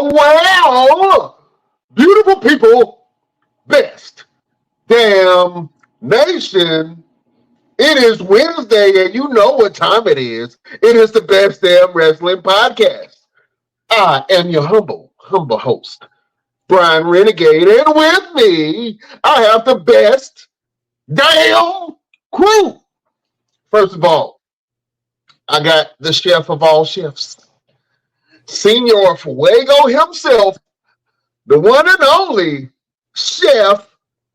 Well, beautiful people, best damn nation. It is Wednesday, and you know what time it is. It is the Best Damn Wrestling Podcast. I am your humble host, Brian Renegade, and with me, I have the best damn crew. First of all, I got the chef of all chefs, Senor Fuego himself, the one and only Chef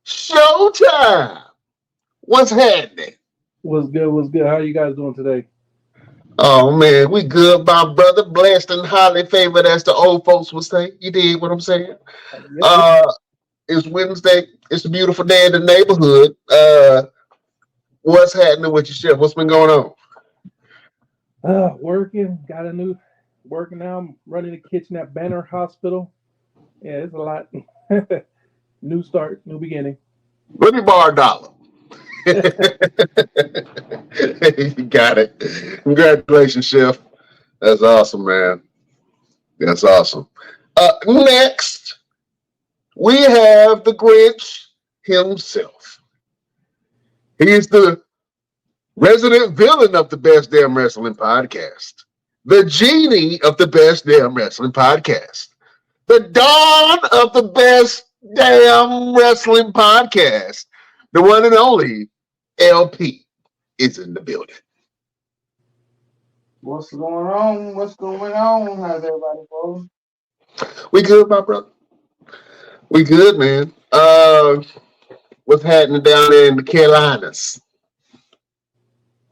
Showtime. What's happening? What's good? What's good? How are you guys doing today? Oh man, we good, my brother. Blessed and highly favored, as the old folks would say. You dig what I'm saying? Yeah, Uh, it's Wednesday. It's a beautiful day in the neighborhood. What's happening with your chef? What's been going on? working. Got a new working now. I'm running the kitchen at Banner Hospital. Yeah, it's a lot. New start, new beginning. Let me borrow a dollar. You got it. Congratulations, chef. That's awesome, man. That's awesome. Next, we have the Grinch himself. He is the resident villain of the Best Damn Wrestling Podcast, the genie of the Best Damn Wrestling Podcast, the dawn of the Best Damn Wrestling Podcast, the one and only LP is in the building. What's going on? What's going on? How's everybody going? We good, my brother? We good, man. What's happening down there in the Carolinas?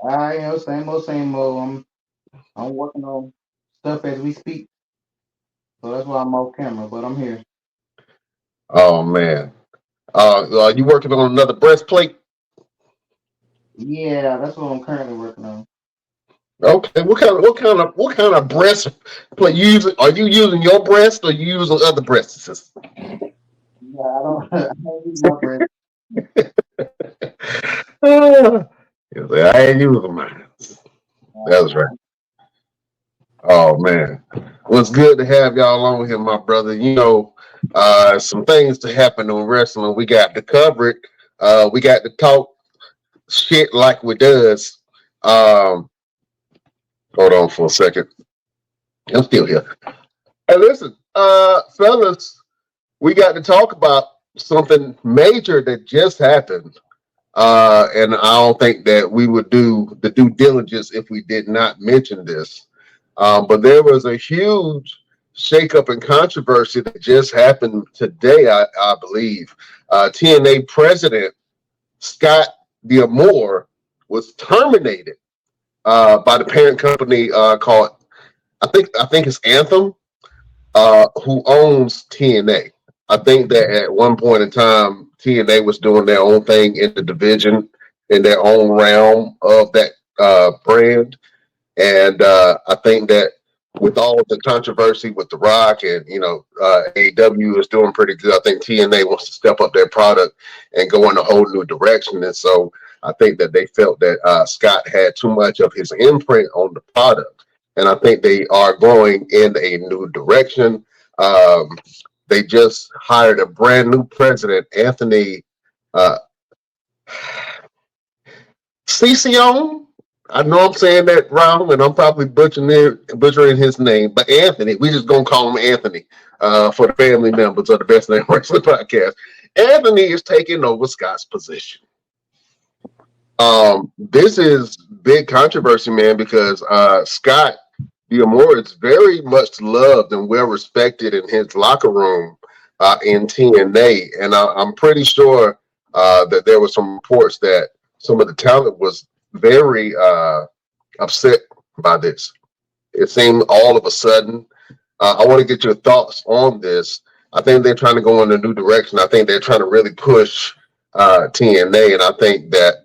Same old, same old. I'm working on stuff as we speak, so that's why I'm off camera, but I'm here. Oh man. Are you working on another breastplate? Yeah, that's what I'm currently working on. Okay. What kind of breastplate you using? Are you using your breast or you using other breasts? Yeah, I don't use my breath. I ain't using mine. That was right. Oh man. Well, it's good to have y'all on here, my brother. You know, some things to happen on wrestling. We got to cover it. We got to talk shit like we does. Hold on for a second. I'm still here. Hey, listen, fellas, we got to talk about something major that just happened. And I don't think that we would do the due diligence if we did not mention this. But there was a huge shakeup and controversy that just happened today, I believe. TNA President Scott D'amore was terminated by the parent company called I think it's Anthem, who owns TNA. I think that at one point in time, TNA was doing their own thing in the division, in their own realm of that brand. And I think that with all of the controversy with The Rock and, AEW is doing pretty good. I think TNA wants to step up their product and go in a whole new direction. And so I think that they felt that Scott had too much of his imprint on the product. And I think they are going in a new direction. They just hired a brand new president, Anthony Cision. I know I'm saying that wrong, and I'm probably butchering his name, but Anthony, we just gonna call him Anthony for the family members of the Best Damn Wrestling Podcast. Anthony is taking over Scott's position. This is big controversy, man, because Scott D'amore is very much loved and well respected in his locker room in TNA, and I'm pretty sure that there were some reports that some of the talent was very upset by this. It seemed all of a sudden. I want to get your thoughts on this. I think they're trying to go in a new direction. I think they're trying to really push TNA, and I think that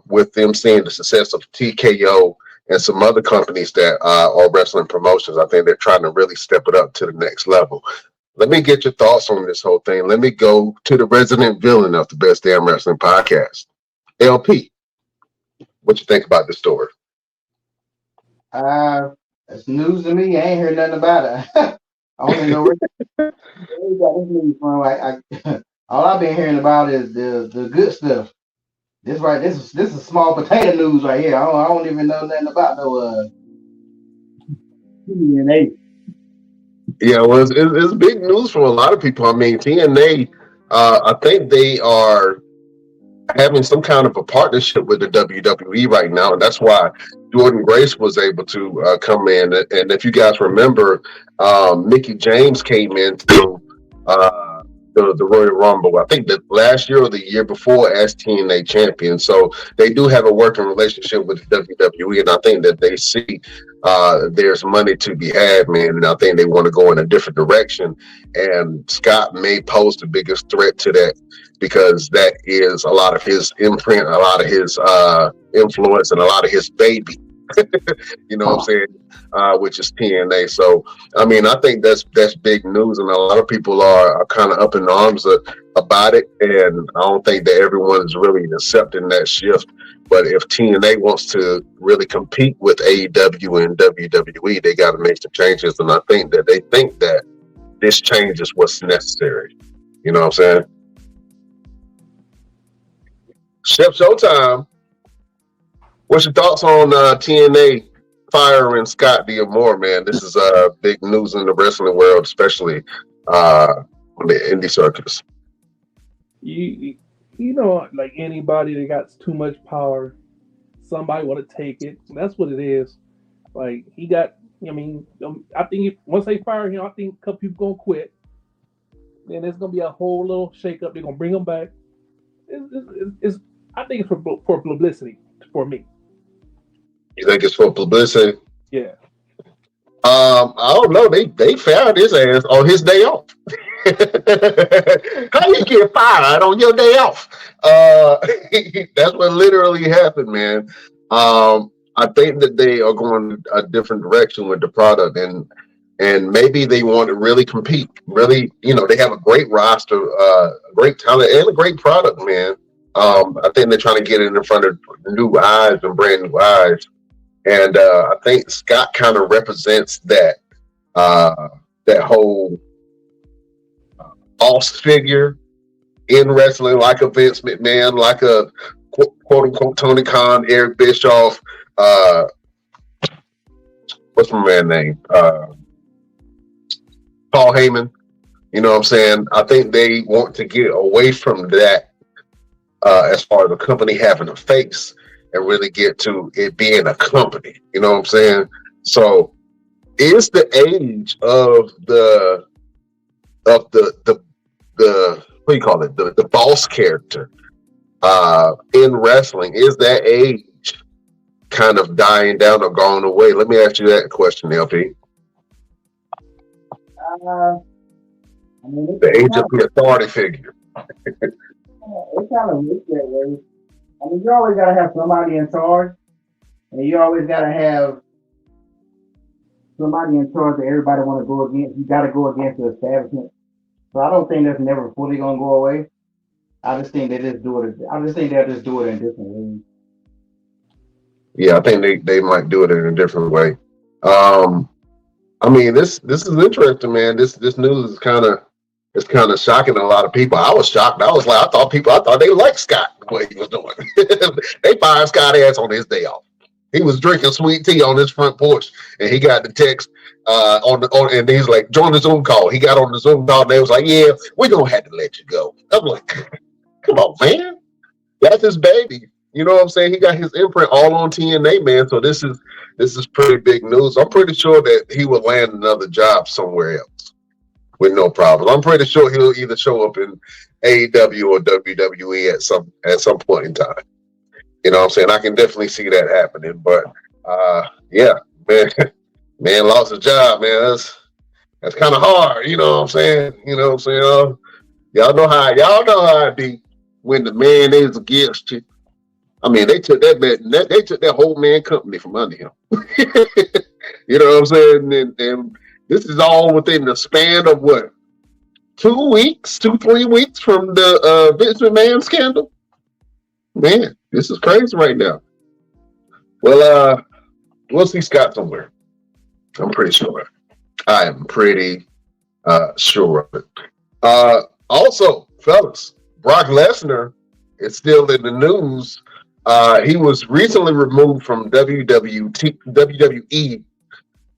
with them seeing the success of TKO and some other companies that are wrestling promotions, I think they're trying to really step it up to the next level. Let me get your thoughts on this whole thing. Let me go to the resident villain of the Best Damn Wrestling Podcast, LP. What you think about this story? As It's news to me. I ain't heard nothing about it. I don't even know where you got this news from. All I've been hearing about is the good stuff. This is small potato news right here. I don't even know nothing about no TNA. Yeah, well, it's big news for a lot of people. I mean, TNA, I think they are having some kind of a partnership with the WWE right now, and that's why Jordan Grace was able to come in. And if you guys remember, Mickey James came into the Royal Rumble, I think that last year or the year before, as TNA champion. So they do have a working relationship with the WWE, and I think that they see there's money to be had, man. And I think they want to go in a different direction. And Scott may pose the biggest threat to that, because that is a lot of his imprint, a lot of his influence, and a lot of his baby. You know what I'm saying? Which is TNA. So, I mean, I think that's big news, and a lot of people are kind of up in arms about it. And I don't think that everyone is really accepting that shift. But if TNA wants to really compete with AEW and WWE, they got to make some changes. And I think that they think that this change is what's necessary. You know what I'm saying? Chef Showtime, what's your thoughts on TNA firing Scott D'amore, man? This is big news in the wrestling world, especially on the indie circus. You know, like anybody that got too much power, somebody want to take it. That's what it is. Like he got. I mean, I think once they fire him, I think a couple people gonna quit. Then there's gonna be a whole little shakeup. They're gonna bring him back. I think it's for publicity for me. You think it's for publicity? Yeah. I don't know. They fired his ass on his day off. How you get fired on your day off? That's what literally happened, man. I think that they are going a different direction with the product, and maybe they want to really compete. Really, they have a great roster, great talent, and a great product, man. I think they're trying to get it in front of new eyes and brand new eyes. And I think Scott kind of represents that whole boss figure in wrestling, like a Vince McMahon, like a quote unquote Tony Khan, Eric Bischoff. What's my man's name? Paul Heyman. You know what I'm saying? I think they want to get away from that as far as the company having a face, and really get to it being a company. You know what I'm saying? So is the age of the what do you call it? The boss character in wrestling, is that age kind of dying down or gone away? Let me ask you that question, LP. The age of the authority figure. It kind of looks that way. I mean, you always gotta have somebody in charge, and you always gotta have somebody in charge that everybody want to go against. You gotta go against the establishment. So I don't think that's never fully gonna go away. I just think they just do it. I just think they'll just do it in different ways. Yeah, I think they might do it in a different way. I mean, this is interesting, man. This news is kind of shocking a lot of people. I was shocked. I was like, I thought they liked Scott, what he was doing. They fired Scott ass on his day off. He was drinking sweet tea on his front porch, and he got the text and he's like, join the Zoom call. He got on the Zoom call, and they was like, yeah, we're gonna have to let you go. I'm like, come on, man. That's his baby. You know what I'm saying? He got his imprint all on TNA, man. So this is pretty big news. I'm pretty sure that he will land another job somewhere else with no problem. I'm pretty sure he'll either show up in AEW or WWE at some point in time. You know what I'm saying? I can definitely see that happening. But yeah, man lost his job, man. That's kind of hard. You know what I'm saying? You know what I'm saying? Y'all know how it be when the man is against you. I mean, they took that whole man company from under him. You know what I'm saying? And this is all within the span of what? 3 weeks from the Vince McMahon scandal? Man, this is crazy right now. Well, we'll see Scott somewhere. I'm pretty sure. I am pretty sure of it. Also, fellas, Brock Lesnar is still in the news. He was recently removed from WWE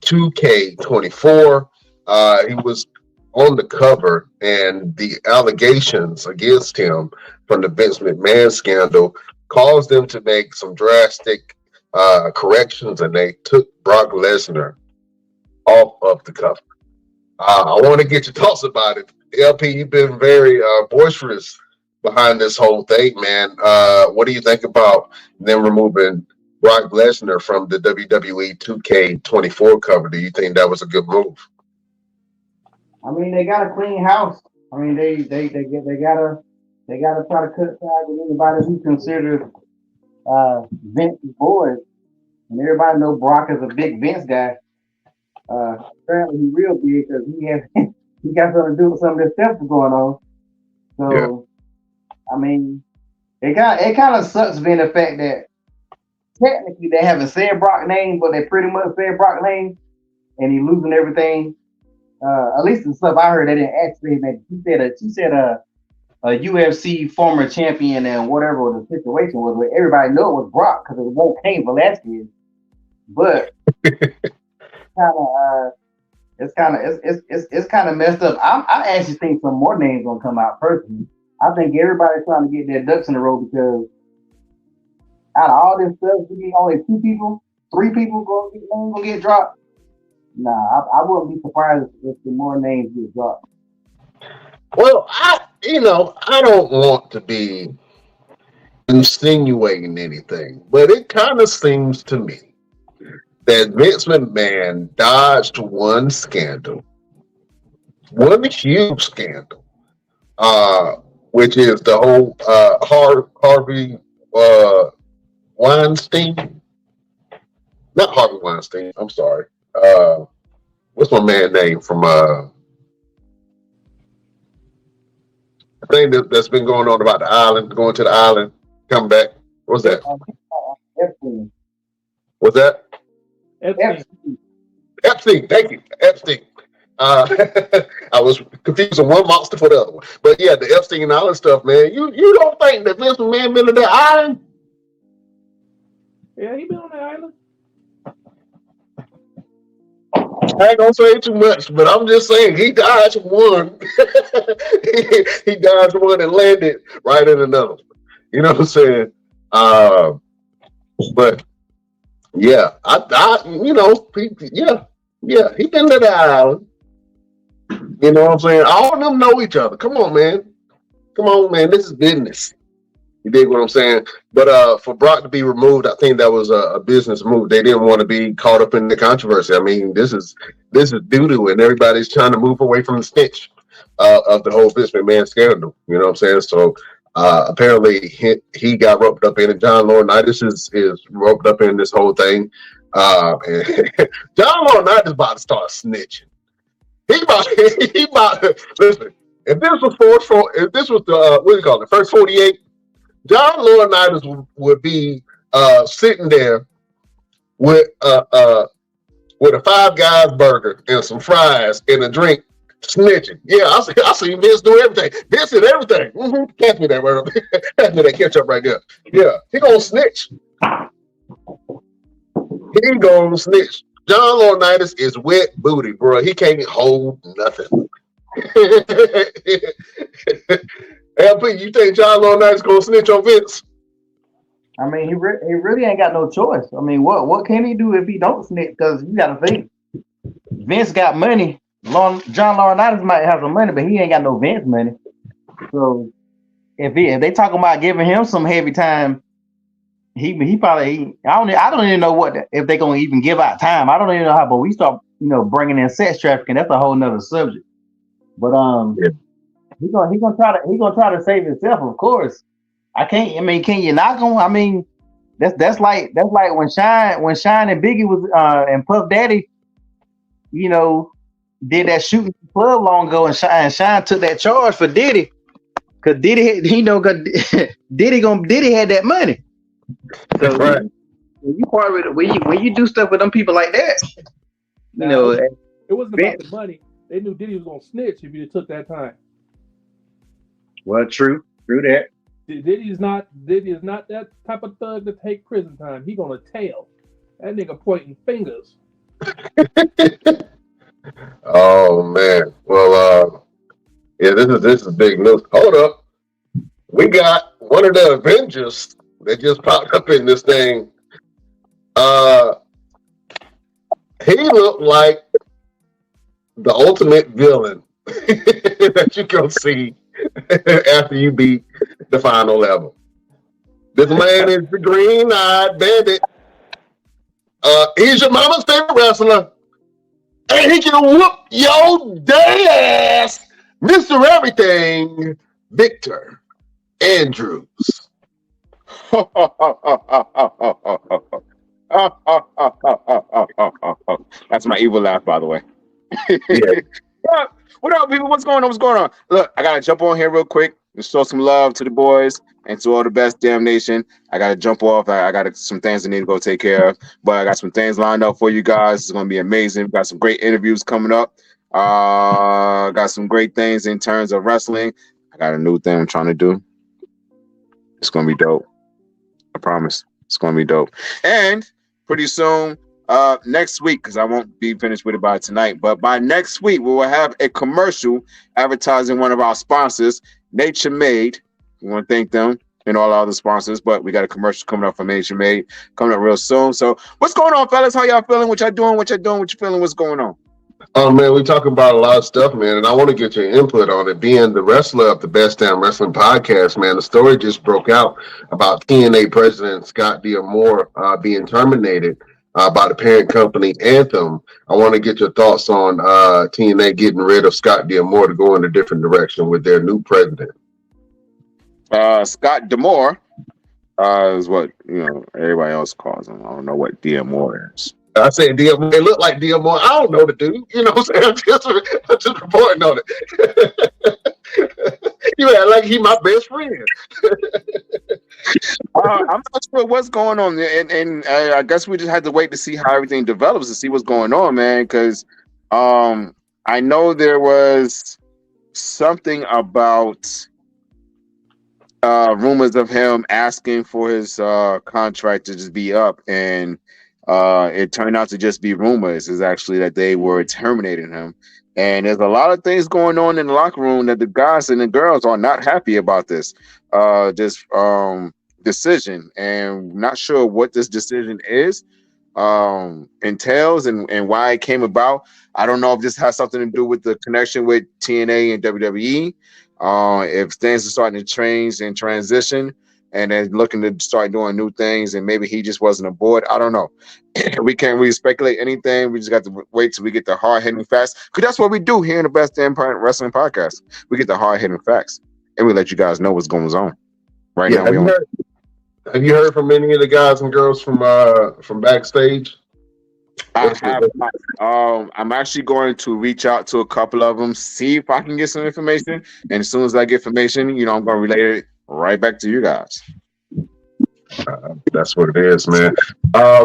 2K24. He was on the cover, and the allegations against him from the Vince McMahon scandal caused them to make some drastic corrections, and they took Brock Lesnar off of the cover. I want to get your thoughts about it. LP, you've been very boisterous behind this whole thing, man. What do you think about them removing Brock Lesnar from the WWE 2K24 cover? Do you think that was a good move? I mean, they got a clean house. I mean, they gotta try to cut ties with anybody who considers Vince's boys. And everybody know Brock is a big Vince guy. Apparently he real big because he got something to do with some of this stuff that's going on. So yeah. I mean, it kind of sucks being the fact that technically they haven't said Brock's name, but they pretty much said Brock's name, and he losing everything. At least the stuff I heard, they didn't actually. She said a UFC former champion and whatever the situation was. But everybody knew it was Brock because it was Cain Velasquez. But it's kind of messed up. I actually think some more names gonna come out personally. I think everybody's trying to get their ducks in a row because out of all this stuff, we need only 3 people gonna get dropped. Nah, I wouldn't be surprised if the more names get dropped. Well, I don't want to be insinuating anything, but it kind of seems to me that Vince McMahon dodged one scandal, one huge scandal, which is the whole Harvey Weinstein. Not Harvey Weinstein, I'm sorry. What's my man name from the thing that's been going on about the island, going to the island, come back? What's that? Epstein. What's that? Epstein. Thank you. Epstein. I was confusing one monster for the other one. But yeah, the Epstein Island stuff, man. You don't think that Vince McMahon been to that island? Yeah, he been on that island. I ain't gonna say too much, but I'm just saying he dodged one. he dodged one and landed right in another. You know what I'm saying? But yeah, he been to the island. You know what I'm saying? All of them know each other. Come on, man. This is business. You dig what I'm saying? But for Brock to be removed, I think that was a business move. They didn't want to be caught up in the controversy. I mean, this is doo-doo, and everybody's trying to move away from the stench of the whole Vince McMahon scandal. You know what I'm saying? So apparently he got roped up in it. John Laurinaitis is roped up in this whole thing. And John Laurinaitis about to start snitching. He about listen. If this was the what do you call it, first 48. John Laurinaitis would be sitting there with a Five Guys burger and some fries and a drink, snitching. Yeah, I see Vince do everything. Vince did everything. Mm-hmm. Pass me that word. Pass me that ketchup right there. Yeah, he gonna snitch. He gonna snitch. John Laurinaitis is wet booty, bro. He can't hold nothing. LP, you think John Laurinaitis gonna snitch on Vince? I mean, he really ain't got no choice. I mean, what can he do if he don't snitch? Because you got to think, Vince got money. John Laurinaitis might have some money, but he ain't got no Vince money. So if they talking about giving him some heavy time, he probably I don't even know if they gonna even give out time. I don't even know how. But we start bringing in sex trafficking. That's a whole nother subject. But yeah. He gonna try to save himself, of course. Can you knock him? I mean, that's like when Shine and Biggie was and Puff Daddy, did that shooting in the club long ago, and Shine took that charge for Diddy, cause Diddy Diddy had that money. So right. when you do stuff with them people like that, You know, it wasn't about the money. They knew Diddy was gonna snitch if you took that time. well, true that. Diddy is not that type of thug to take prison time. He gonna tell. That nigga pointing fingers. Oh man. Well, yeah, this is big news. Hold up, we got one of the Avengers that just popped up in this thing. He looked like the ultimate villain that you can see after you beat the final level. This man is the Green-Eyed Bandit. He's your mama's favorite wrestler, and he can whoop your day ass, Mr. Everything, Victor Andrews. That's my evil laugh, by the way. Yeah. What up, people? What's going on? Look, I gotta jump on here real quick and show some love to the boys and to all the best damn nation. I gotta jump off. I got some things I need to go take care of, but I got some things lined up for you guys. It's gonna be amazing. We got some great interviews coming up. Got some great things in terms of wrestling. I got a new thing I'm trying to do. It's gonna be dope. I promise. It's gonna be dope. And pretty soon, next week, because I won't be finished with it by tonight, but by next week we will have a commercial advertising one of our sponsors, Nature Made. We want to thank them and all our other sponsors, but we got a commercial coming up from Nature Made coming up real soon. So what's going on, fellas? How y'all feeling? What y'all doing? What you feeling? What's going on? Oh man, we talk about a lot of stuff, man, and I want to get your input on it. Being the wrestler of the Best Damn Wrestling podcast, man, the story just broke out about TNA President Scott D'amore being terminated by the parent company Anthem. I want to get your thoughts on TNA getting rid of Scott D'amore to go in a different direction with their new president. Scott D'amore is what everybody else calls him. I don't know what D'amore is. I said D'amore. They look like D'amore. I don't know the dude. You know what I'm saying? I'm just reporting on it. You act like he my best friend. I'm not sure what's going on, and I guess we just had to wait to see how everything develops to see what's going on, man. Because I know there was something about rumors of him asking for his contract to just be up, and it turned out to just be rumors. Is actually that they were terminating him, and there's a lot of things going on in the locker room that the guys and the girls are not happy about this decision, and not sure what this decision is entails and why it came about. I don't know if this has something to do with the connection with TNA and WWE. If things are starting to change and transition, and then looking to start doing new things, and maybe he just wasn't aboard. I don't know. We can't really speculate anything. We just got to wait till we get the hard-hitting facts, because that's what we do here in the Best Damn Wrestling Podcast. We get the hard-hitting facts, and we let you guys know what's going on. Right now, have you heard from any of the guys and girls from backstage? I have not. I'm actually going to reach out to a couple of them, see if I can get some information, and as soon as I get information, I'm going to relay it right back to you guys. That's what it is, man.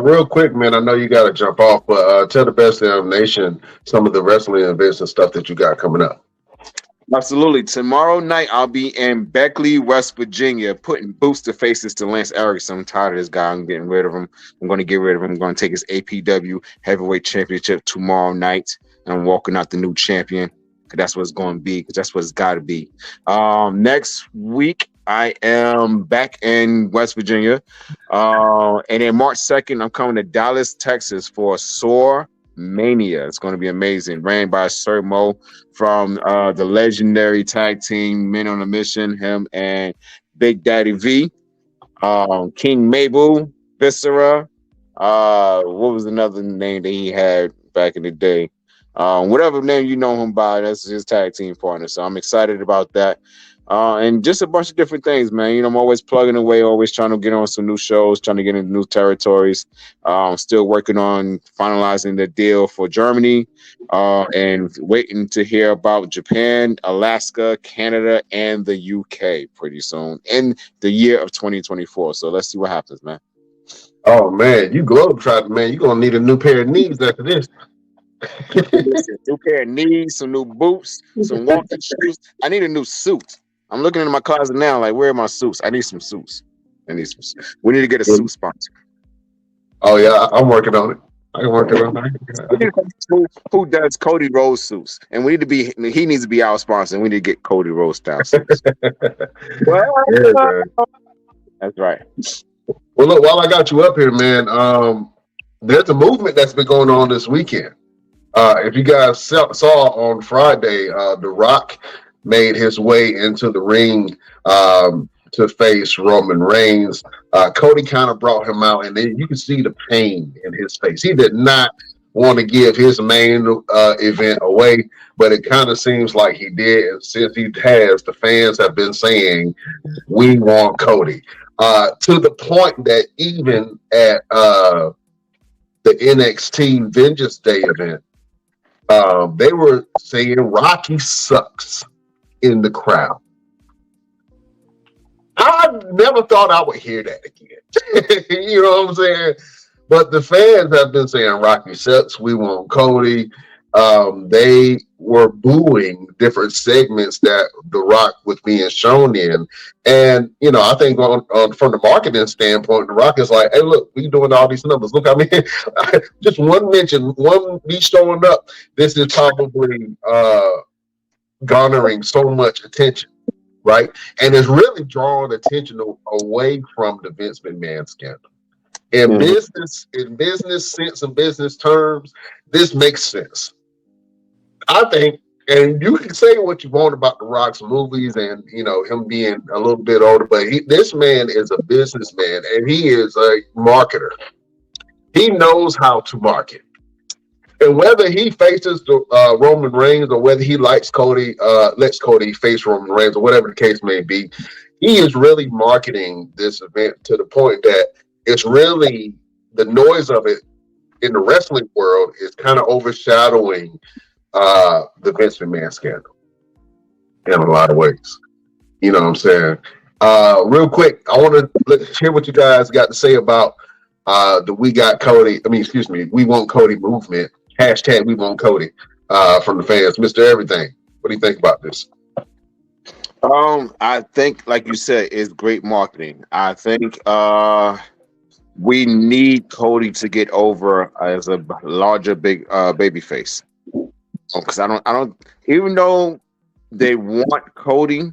Real quick, man, I know you got to jump off, but tell the Best Damn Nation some of the wrestling events and stuff that you got coming up. Absolutely. Tomorrow night, I'll be in Beckley, West Virginia, putting booster faces to Lance Erickson. I'm tired of this guy. I'm getting rid of him. I'm going to get rid of him. I'm going to take his APW Heavyweight Championship tomorrow night, and I'm walking out the new champion, because that's what it's going to be, because that's what it's got to be. Next week, I am back in West Virginia, and then March 2nd, I'm coming to Dallas, Texas for Soar Mania. It's going to be amazing. Ran by Sir Mo from the legendary tag team Men on a Mission, him and Big Daddy V, King Mabel, Viscera. What was another name that he had back in the day? Whatever name you know him by, that's his tag team partner. So I'm excited about that. And just a bunch of different things, man. I'm always plugging away, always trying to get on some new shows, trying to get into new territories. Still working on finalizing the deal for Germany, and waiting to hear about Japan, Alaska, Canada, and the UK pretty soon in the year of 2024. So let's see what happens, man. Oh man, you globetrotting, man. You're gonna need a new pair of knees after this. Listen, new pair of knees, some new boots, some walking shoes. I need a new suit. I'm looking into my closet now, like, where are my suits? I need some suits. We need to get a suit sponsor. Oh yeah, I'm working on it. I'm working on it. Who does Cody Rhodes suits? And he needs to be our sponsor. And we need to get Cody Rhodes style suits. Well, Yeah, that's right. well, look, while I got you up here, man, there's a movement that's been going on this weekend. If you guys saw on Friday, The Rock made his way into the ring to face Roman Reigns. Cody kind of brought him out, and then you can see the pain in his face. He did not want to give his main event away, but it kind of seems like he did. And since he has, the fans have been saying, we want Cody. To the point that even at the NXT Vengeance Day event, they were saying Rocky sucks in the crowd. I never thought I would hear that again. You know what I'm saying? But the fans have been saying Rocky sucks. We want Cody. They were booing different segments that The Rock was being shown in. And, you know, I think from the marketing standpoint, The Rock is like, hey, look, we doing all these numbers. Look, I mean, just one mention, one me showing up, this is probably garnering so much attention, right? And it's really drawing attention away from the Vince McMahon scandal. In business sense and business terms, this makes sense. I think, and you can say what you want about The Rock's movies and, you know, him being a little bit older, but this man is a businessman and he is a marketer. He knows how to market. And whether he faces Roman Reigns or whether he lets Cody face Roman Reigns or whatever the case may be, he is really marketing this event to the point that it's really the noise of it in the wrestling world is kind of overshadowing the Vince McMahon scandal in a lot of ways. You know what I'm saying? Real quick, I want to hear what you guys got to say about the We Want Cody movement. Hashtag We Want Cody from the fans. Mr. Everything, what do you think about this? I think, like you said, it's great marketing. I think we need Cody to get over as a larger baby face. Because I don't even though they want Cody,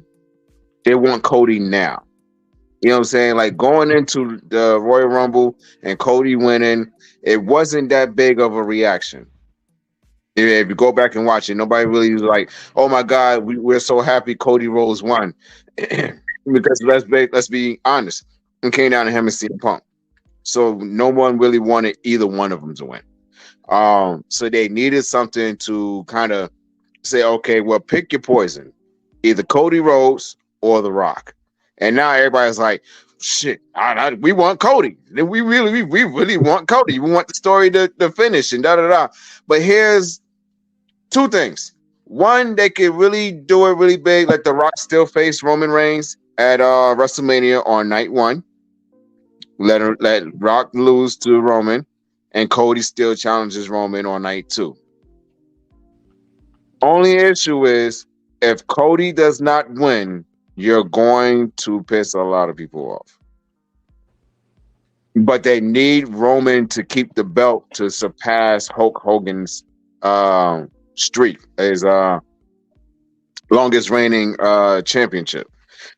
they want Cody now. You know what I'm saying? Like going into the Royal Rumble and Cody winning, it wasn't that big of a reaction. If you go back and watch it, nobody really was like, "Oh my God, we're so happy Cody Rhodes won." Because let's be honest, it came down to him and CM Punk. So no one really wanted either one of them to win. So they needed something to kind of say, okay, well, pick your poison, either Cody Rhodes or The Rock. And now everybody's like, shit, we want Cody. We really want Cody. We want the story to finish and da-da-da. But here's two things. One, they could really do it really big, like The Rock still face Roman Reigns at WrestleMania on night one. Let Rock lose to Roman. And Cody still challenges Roman on night two. Only issue is if Cody does not win, you're going to piss a lot of people off. But they need Roman to keep the belt to surpass Hulk Hogan's streak, his longest reigning championship.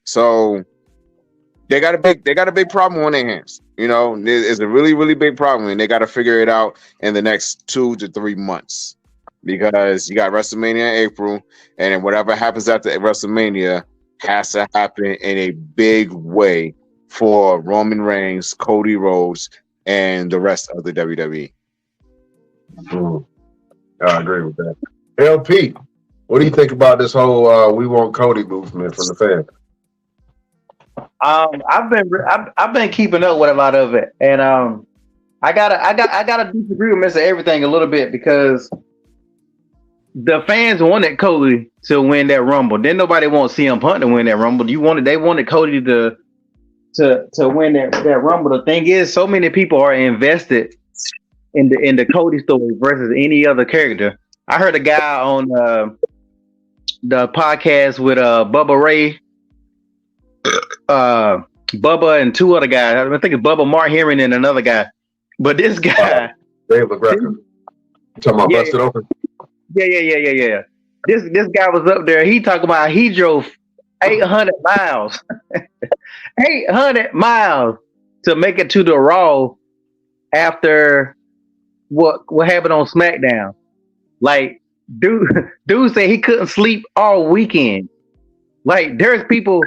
So they got a big problem on their hands. You know, it's a really, really big problem, and they got to figure it out in the next 2 to 3 months because you got WrestleMania in April, and then whatever happens after WrestleMania has to happen in a big way for Roman Reigns, Cody Rhodes, and the rest of the WWE. I agree with that. LP, what do you think about this whole "We Want Cody" movement from the fans? I've been keeping up with a lot of it, and I gotta disagree with Mr. Everything a little bit because the fans wanted Cody to win that Rumble. Then nobody wants CM Punk to win that Rumble. They wanted Cody to win that Rumble. The thing is, so many people are invested in the Cody story versus any other character. I heard a guy on the podcast with Bubba Ray, Bubba and two other guys. I think it's Bubba Mark Herring and another guy. But this guy, Dave McGregor. You talking about Busted Open? Yeah. This guy was up there. He talking about he drove 800 miles, 800 miles to make it to the Raw after what happened on SmackDown. Like, dude said he couldn't sleep all weekend. Like, there's people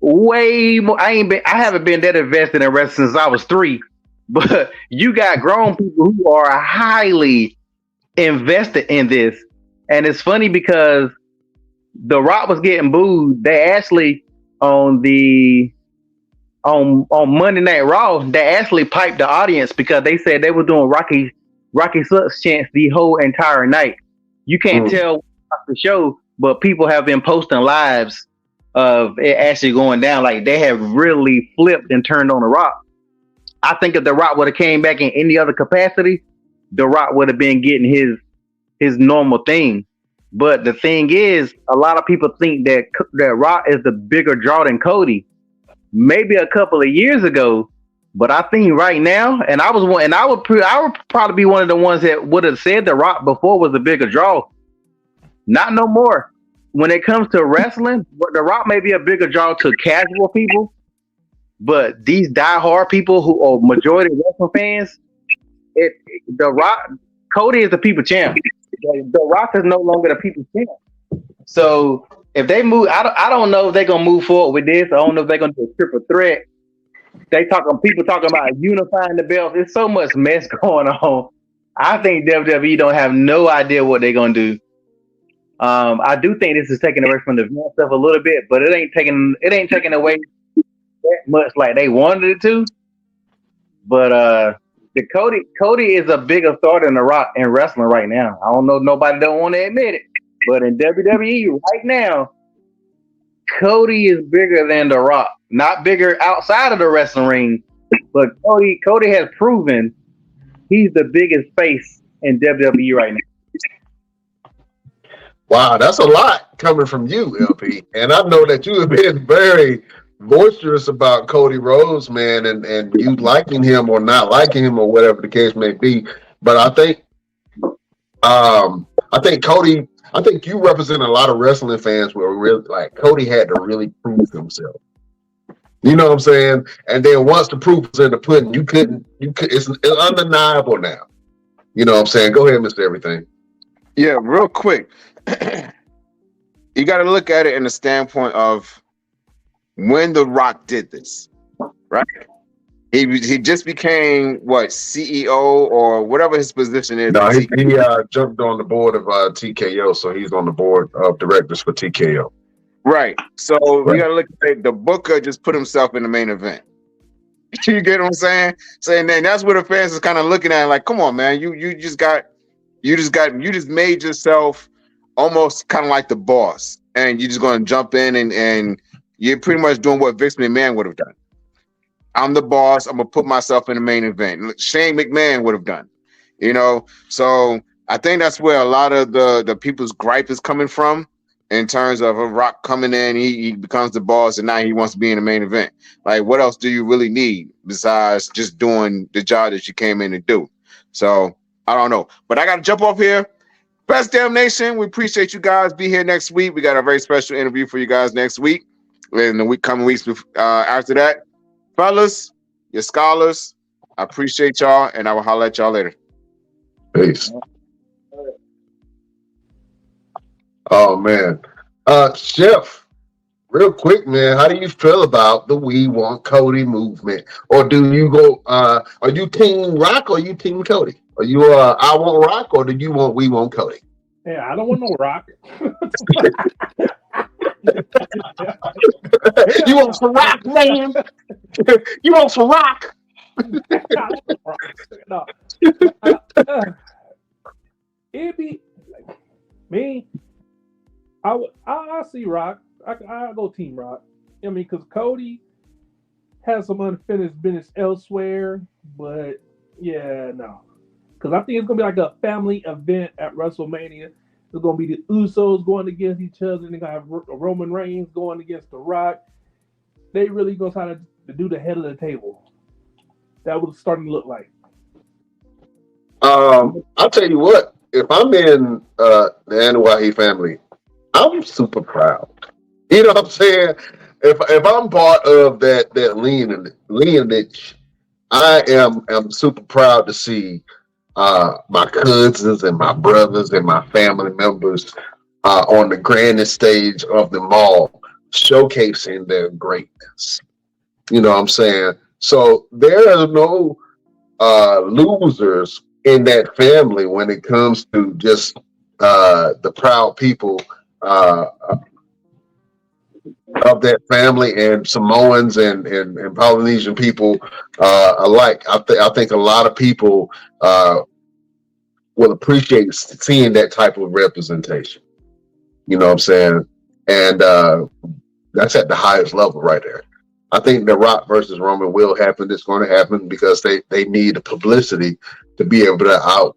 way more. I haven't been that invested in wrestling since I was 3. But you got grown people who are highly invested in this. And it's funny because The Rock was getting booed. They actually on Monday Night Raw, they actually piped the audience because they said they were doing Rocky Sucks chants the whole entire night. You can't tell the show, but people have been posting lives of it actually going down. Like, they have really flipped and turned on The Rock. I think if The Rock would have came back in any other capacity, The Rock would have been getting his normal thing. But the thing is, a lot of people think that Rock is the bigger draw than Cody. Maybe a couple of years ago, but I think right now, and I would probably be one of the ones that would have said The Rock before was a bigger draw. Not no more. When it comes to wrestling, The Rock may be a bigger draw to casual people, but these diehard people who are majority wrestling fans, The Rock, Cody is the people champ. The Rock is no longer the people champ. So if they move, I don't know if they're gonna move forward with this. I don't know if they're gonna do a triple threat. People talking about unifying the belts. There's so much mess going on. I think WWE don't have no idea what they're gonna do. I do think this is taking away from the event stuff a little bit, but it ain't taking away that much like they wanted it to. But the Cody is a bigger star than The Rock in wrestling right now. I don't know, nobody don't want to admit it, but in WWE right now, Cody is bigger than The Rock. Not bigger outside of the wrestling ring, but Cody has proven he's the biggest face in WWE right now. Wow, that's a lot coming from you, LP. And I know that you have been very boisterous about Cody Rhodes, man, and you liking him or not liking him or whatever the case may be. But I think Cody, I think you represent a lot of wrestling fans where really like Cody had to really prove himself. You know what I'm saying? And then once the proof was in the pudding, you couldn't it's undeniable now. You know what I'm saying? Go ahead, Mr. Everything. Yeah, real quick. You got to look at it in the standpoint of when The Rock did this, right? He just became what, CEO or whatever his position is. No, he jumped on the board of TKO, so he's on the board of directors for TKO. Right. So you got to look at the booker just put himself in the main event. You get what I'm saying? Saying then that's where the fans is kind of looking at like, come on, man, you just made yourself almost kind of like the boss, and you're just going to jump in and you're pretty much doing what Vince McMahon would have done. I'm the boss. I'm gonna put myself in the main event. Shane McMahon would have done, you know. So I think that's where a lot of the people's gripe is coming from, in terms of a Rock coming in, he becomes the boss, and now he wants to be in the main event. Like, what else do you really need besides just doing the job that you came in to do? So I don't know, but I got to jump off here. Best Damn Nation, we appreciate you guys. Be here next week. We got a very special interview for you guys next week, and the coming weeks after that. Fellas, your scholars, I appreciate y'all, and I will holler at y'all later. Peace. Oh man, Chef, real quick, man, how do you feel about the We Want Cody movement, or do you go? Are you Team Rock or you Team Cody? Are you I Want Rock or do you want We Want Cody? Yeah, I don't want no Rock. You want some rock, man? You want some rock? No. It'd be like, me. I see Rock. I go Team Rock. I mean, because Cody has some unfinished business elsewhere, but yeah, no. because I think it's gonna be like a family event at WrestleMania. It's gonna be the Usos going against each other, and they're gonna have Roman Reigns going against The Rock. They really gonna try to do the head of the table. That was starting to look like. I'll tell you what. If I'm in the Anoa'i family, I'm super proud. You know what I'm saying? If I'm part of that lineage, I am super proud to see my cousins and my brothers and my family members on the grandest stage of them all, showcasing their greatness. You know what I'm saying? So there are no losers in that family when it comes to just the proud people of that family, and Samoans and Polynesian people alike. I think a lot of people will appreciate seeing that type of representation. You know what I'm saying? And that's at the highest level right there. I think The Rock versus Roman will happen. It's going to happen because they need the publicity to be able to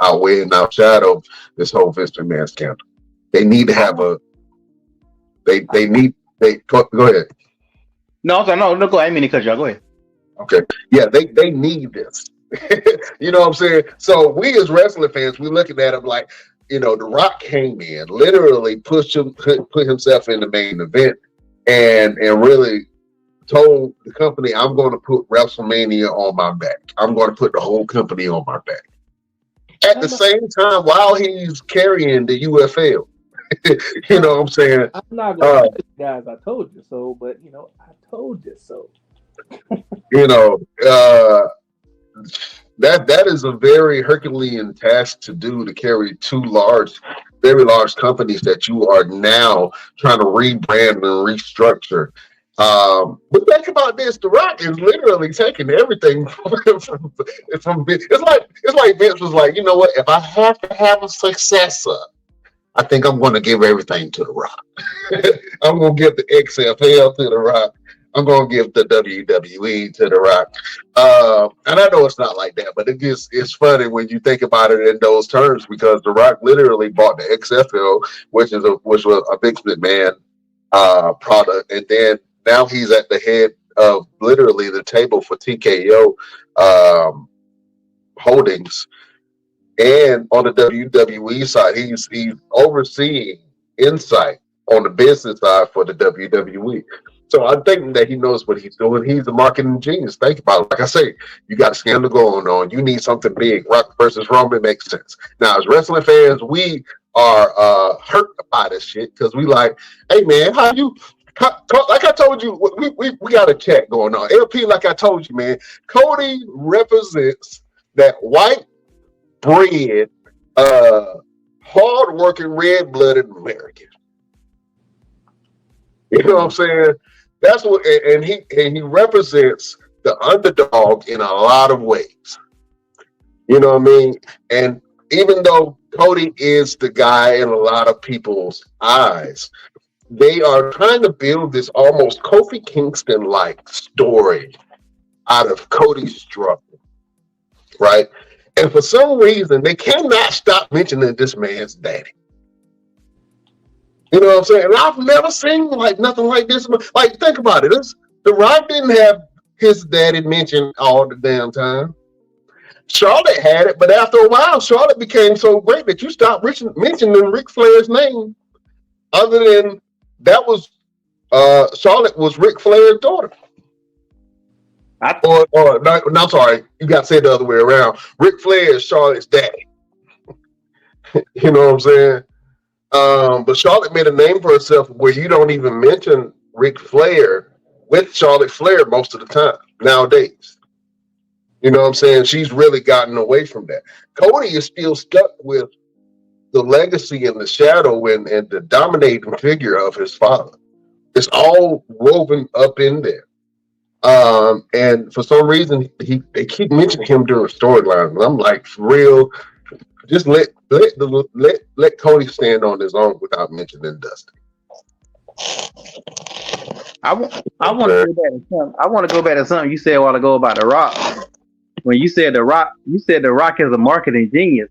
outweigh and outshadow this whole Vince McMahon scandal. They need to have go ahead. No, go ahead. I didn't mean to cut you off. Go ahead. Okay. Yeah, they need this. You know what I'm saying? So we as wrestling fans, we looking at him like, The Rock came in, literally put himself in the main event, and really told the company, I'm going to put WrestleMania on my back. I'm going to put the whole company on my back. At the same time, while he's carrying the UFL. You know what I'm saying? I'm not going to tell you guys I told you so, but I told you so. That is a very Herculean task to do, to carry two very large companies that you are now trying to rebrand and restructure. But think about this: The Rock is literally taking everything from Vince. It's like Vince was like, you know what? If I have to have a successor, I think I'm going to give everything to The Rock. I'm going to give the XFL to The Rock. I'm going to give the WWE to The Rock. And I know it's not like that, but it's funny when you think about it in those terms, because The Rock literally bought the XFL, which was a Vince McMahon product, and then now he's at the head of literally the table for TKO Holdings. And on the WWE side, he's overseeing insight on the business side for the WWE. So I'm thinking that he knows what he's doing. He's a marketing genius. Think about it. Like I say, you got a scandal going on. You need something big. Rock versus Roman makes sense. Now, as wrestling fans, we are hurt by this shit because we like, hey man, how you? Like I told you, we got a chat going on. LP, like I told you, man, Cody represents that white bread, hard-working, red-blooded American. You know what I'm saying? That's what, and he represents the underdog in a lot of ways. You know what I mean? And even though Cody is the guy in a lot of people's eyes, they are trying to build this almost Kofi Kingston-like story out of Cody's struggle, right? And for some reason, they cannot stop mentioning this man's daddy. You know what I'm saying? And I've never seen nothing like this. Like, think about it. The Rock didn't have his daddy mentioned all the damn time. Charlotte had it, but after a while, Charlotte became so great that you stopped mentioning Ric Flair's name. Other than that was Charlotte was Ric Flair's daughter. I'm sorry, you got to say it the other way around. Ric Flair is Charlotte's daddy. You know what I'm saying? But Charlotte made a name for herself where you don't even mention Ric Flair with Charlotte Flair most of the time nowadays. You know what I'm saying? She's really gotten away from that. Cody is still stuck with the legacy and the shadow and the dominating figure of his father. It's all woven up in there. And for some reason, they keep mentioning him during storylines. And I'm like, for real, just let Cody stand on his own without mentioning Dustin. I want to go back to something. I want to go back to something you said a while ago about The Rock. when you said The Rock is a marketing genius.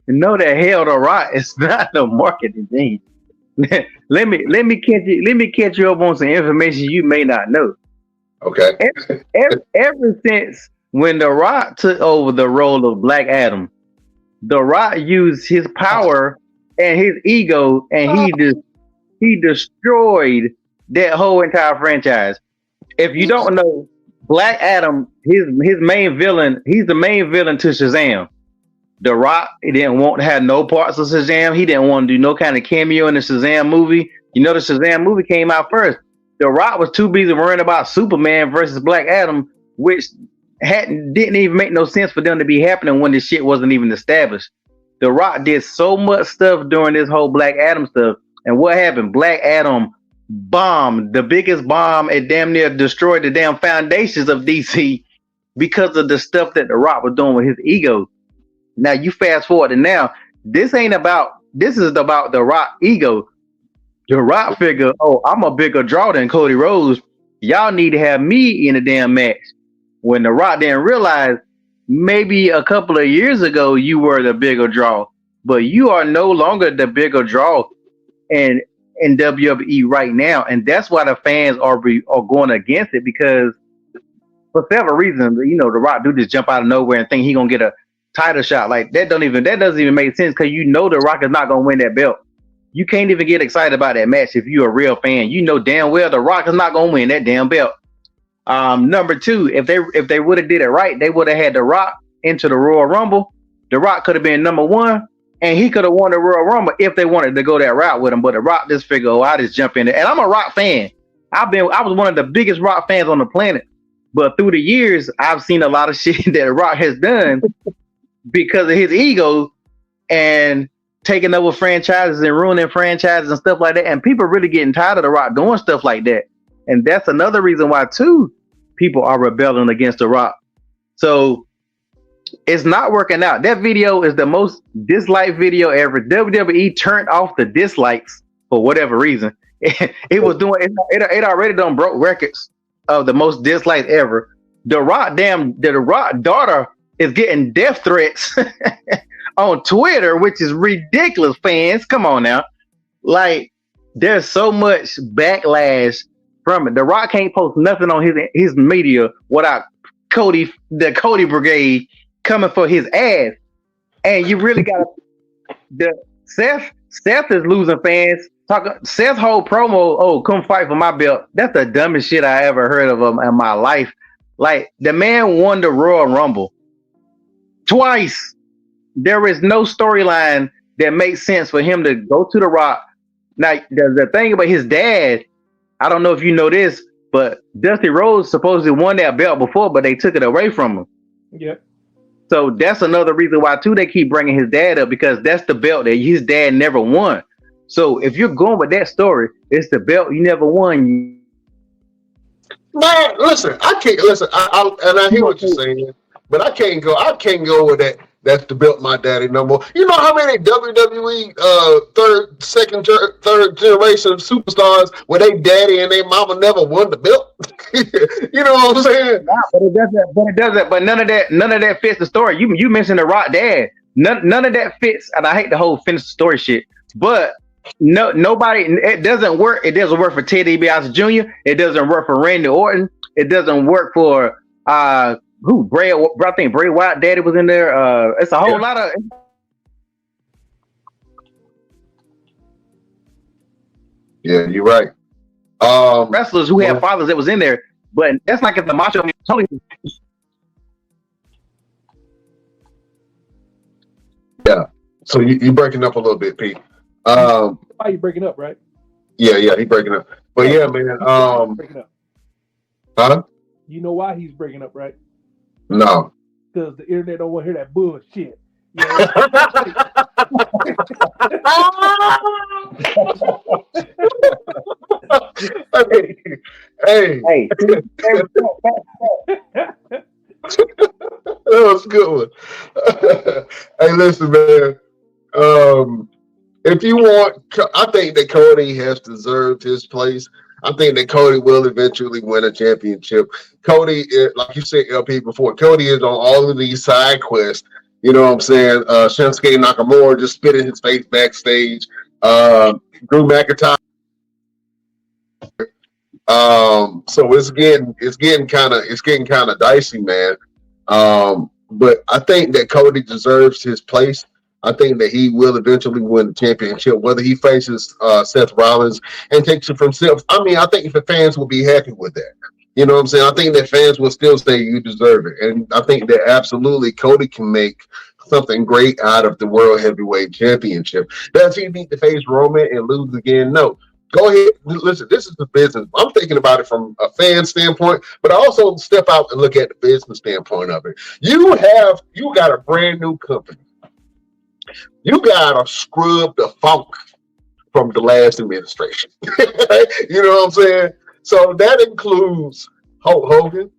No, the hell, The Rock is not a marketing genius. let me catch you up on some information you may not know. Okay. Ever since when The Rock took over the role of Black Adam, The Rock used his power and his ego, and he destroyed that whole entire franchise. If you don't know, Black Adam, his main villain, he's the main villain to Shazam. The Rock, he didn't want to have no parts of Shazam. He didn't want to do no kind of cameo in the Shazam movie. You know, the Shazam movie came out first. The Rock was too busy worrying about Superman versus Black Adam, which didn't even make no sense for them to be happening when this shit wasn't even established. The Rock did so much stuff during this whole Black Adam stuff. And what happened? Black Adam bombed, the biggest bomb. It damn near destroyed the damn foundations of DC because of the stuff that The Rock was doing with his ego. Now you fast forward to now, this is about The Rock ego. The Rock figure, oh, I'm a bigger draw than Cody Rhodes. Y'all need to have me in a damn match. When The Rock didn't realize, maybe a couple of years ago you were the bigger draw, but you are no longer the bigger draw in WWE right now, and that's why the fans are going against it, because for several reasons. You know, The Rock do just jump out of nowhere and think he gonna get a title shot. Like that doesn't even make sense, because you know The Rock is not gonna win that belt. You can't even get excited about that match if you're a real fan. You know damn well The Rock is not gonna win that damn belt. Number two, if they would have did it right, they would have had The Rock into the Royal Rumble. The Rock could have been number one, and he could have won the Royal Rumble if they wanted to go that route with him. But The Rock just figured, oh, I just jump in there. And I'm a Rock fan. I was one of the biggest Rock fans on the planet. But through the years, I've seen a lot of shit that The Rock has done because of his ego and taking over franchises and ruining franchises and stuff like that. And people are really getting tired of The Rock doing stuff like that. And that's another reason why, too, people are rebelling against The Rock. So it's not working out. That video is the most disliked video ever. WWE turned off the dislikes for whatever reason. It was doing it already done broke records of the most disliked ever. The Rock daughter is getting death threats on Twitter, which is ridiculous, fans. Come on now. Like, there's so much backlash from it. The Rock can't post nothing on his media without the Cody Brigade coming for his ass. And you really got Seth is losing fans. Seth's whole promo, oh, come fight for my belt. That's the dumbest shit I ever heard of him in my life. Like, the man won the Royal Rumble twice. There is no storyline that makes sense for him to go to The Rock. Now, the thing about his dad, I don't know if you know this, but Dusty Rhodes supposedly won that belt before, but they took it away from him. Yep. So that's another reason why, too, they keep bringing his dad up, because that's the belt that his dad never won. So if you're going with that story, it's the belt you never won. Man, listen, I can't listen. I hear what you're saying, but I can't go with that. That's the belt my daddy no more. You know how many WWE third generation superstars where they daddy and they mama never won the belt? You know what I'm saying? But none of that fits the story. You mentioned The Rock dad. None of that fits, and I hate the whole finish the story shit. But nobody. It doesn't work. It doesn't work for Ted DiBiase Jr. It doesn't work for Randy Orton. It doesn't work for Bray. I think Bray Wyatt daddy was in there. It's a whole lot of. Yeah, you're right. Wrestlers who have fathers that was in there, but that's like if the Macho Man Tony. Yeah. So you breaking up a little bit, Pete. Why are you breaking up, right? Yeah, he breaking up. But yeah, man. Breaking up. Huh? You know why he's breaking up, right? No. Because the internet don't want to hear that bullshit. You Hey. That was a good one. Hey, listen, man. If you want, I think that Cody has deserved his place. I think that Cody will eventually win a championship. Cody, like you said, LP before, Cody is on all of these side quests. You know what I'm saying? Shinsuke Nakamura just spit in his face backstage. Drew McIntyre. So it's getting kind of dicey, man. But I think that Cody deserves his place. I think that he will eventually win the championship, whether he faces Seth Rollins and takes it from Seth. I mean, I think the fans will be happy with that. You know what I'm saying? I think that fans will still say you deserve it. And I think that absolutely Cody can make something great out of the World Heavyweight Championship. Does he need to face Roman and lose again? No. Go ahead. Listen, this is the business. I'm thinking about it from a fan standpoint, but I also step out and look at the business standpoint of it. You got a brand new company. You got to scrub the funk from the last administration. You know what I'm saying? So that includes Hulk Hogan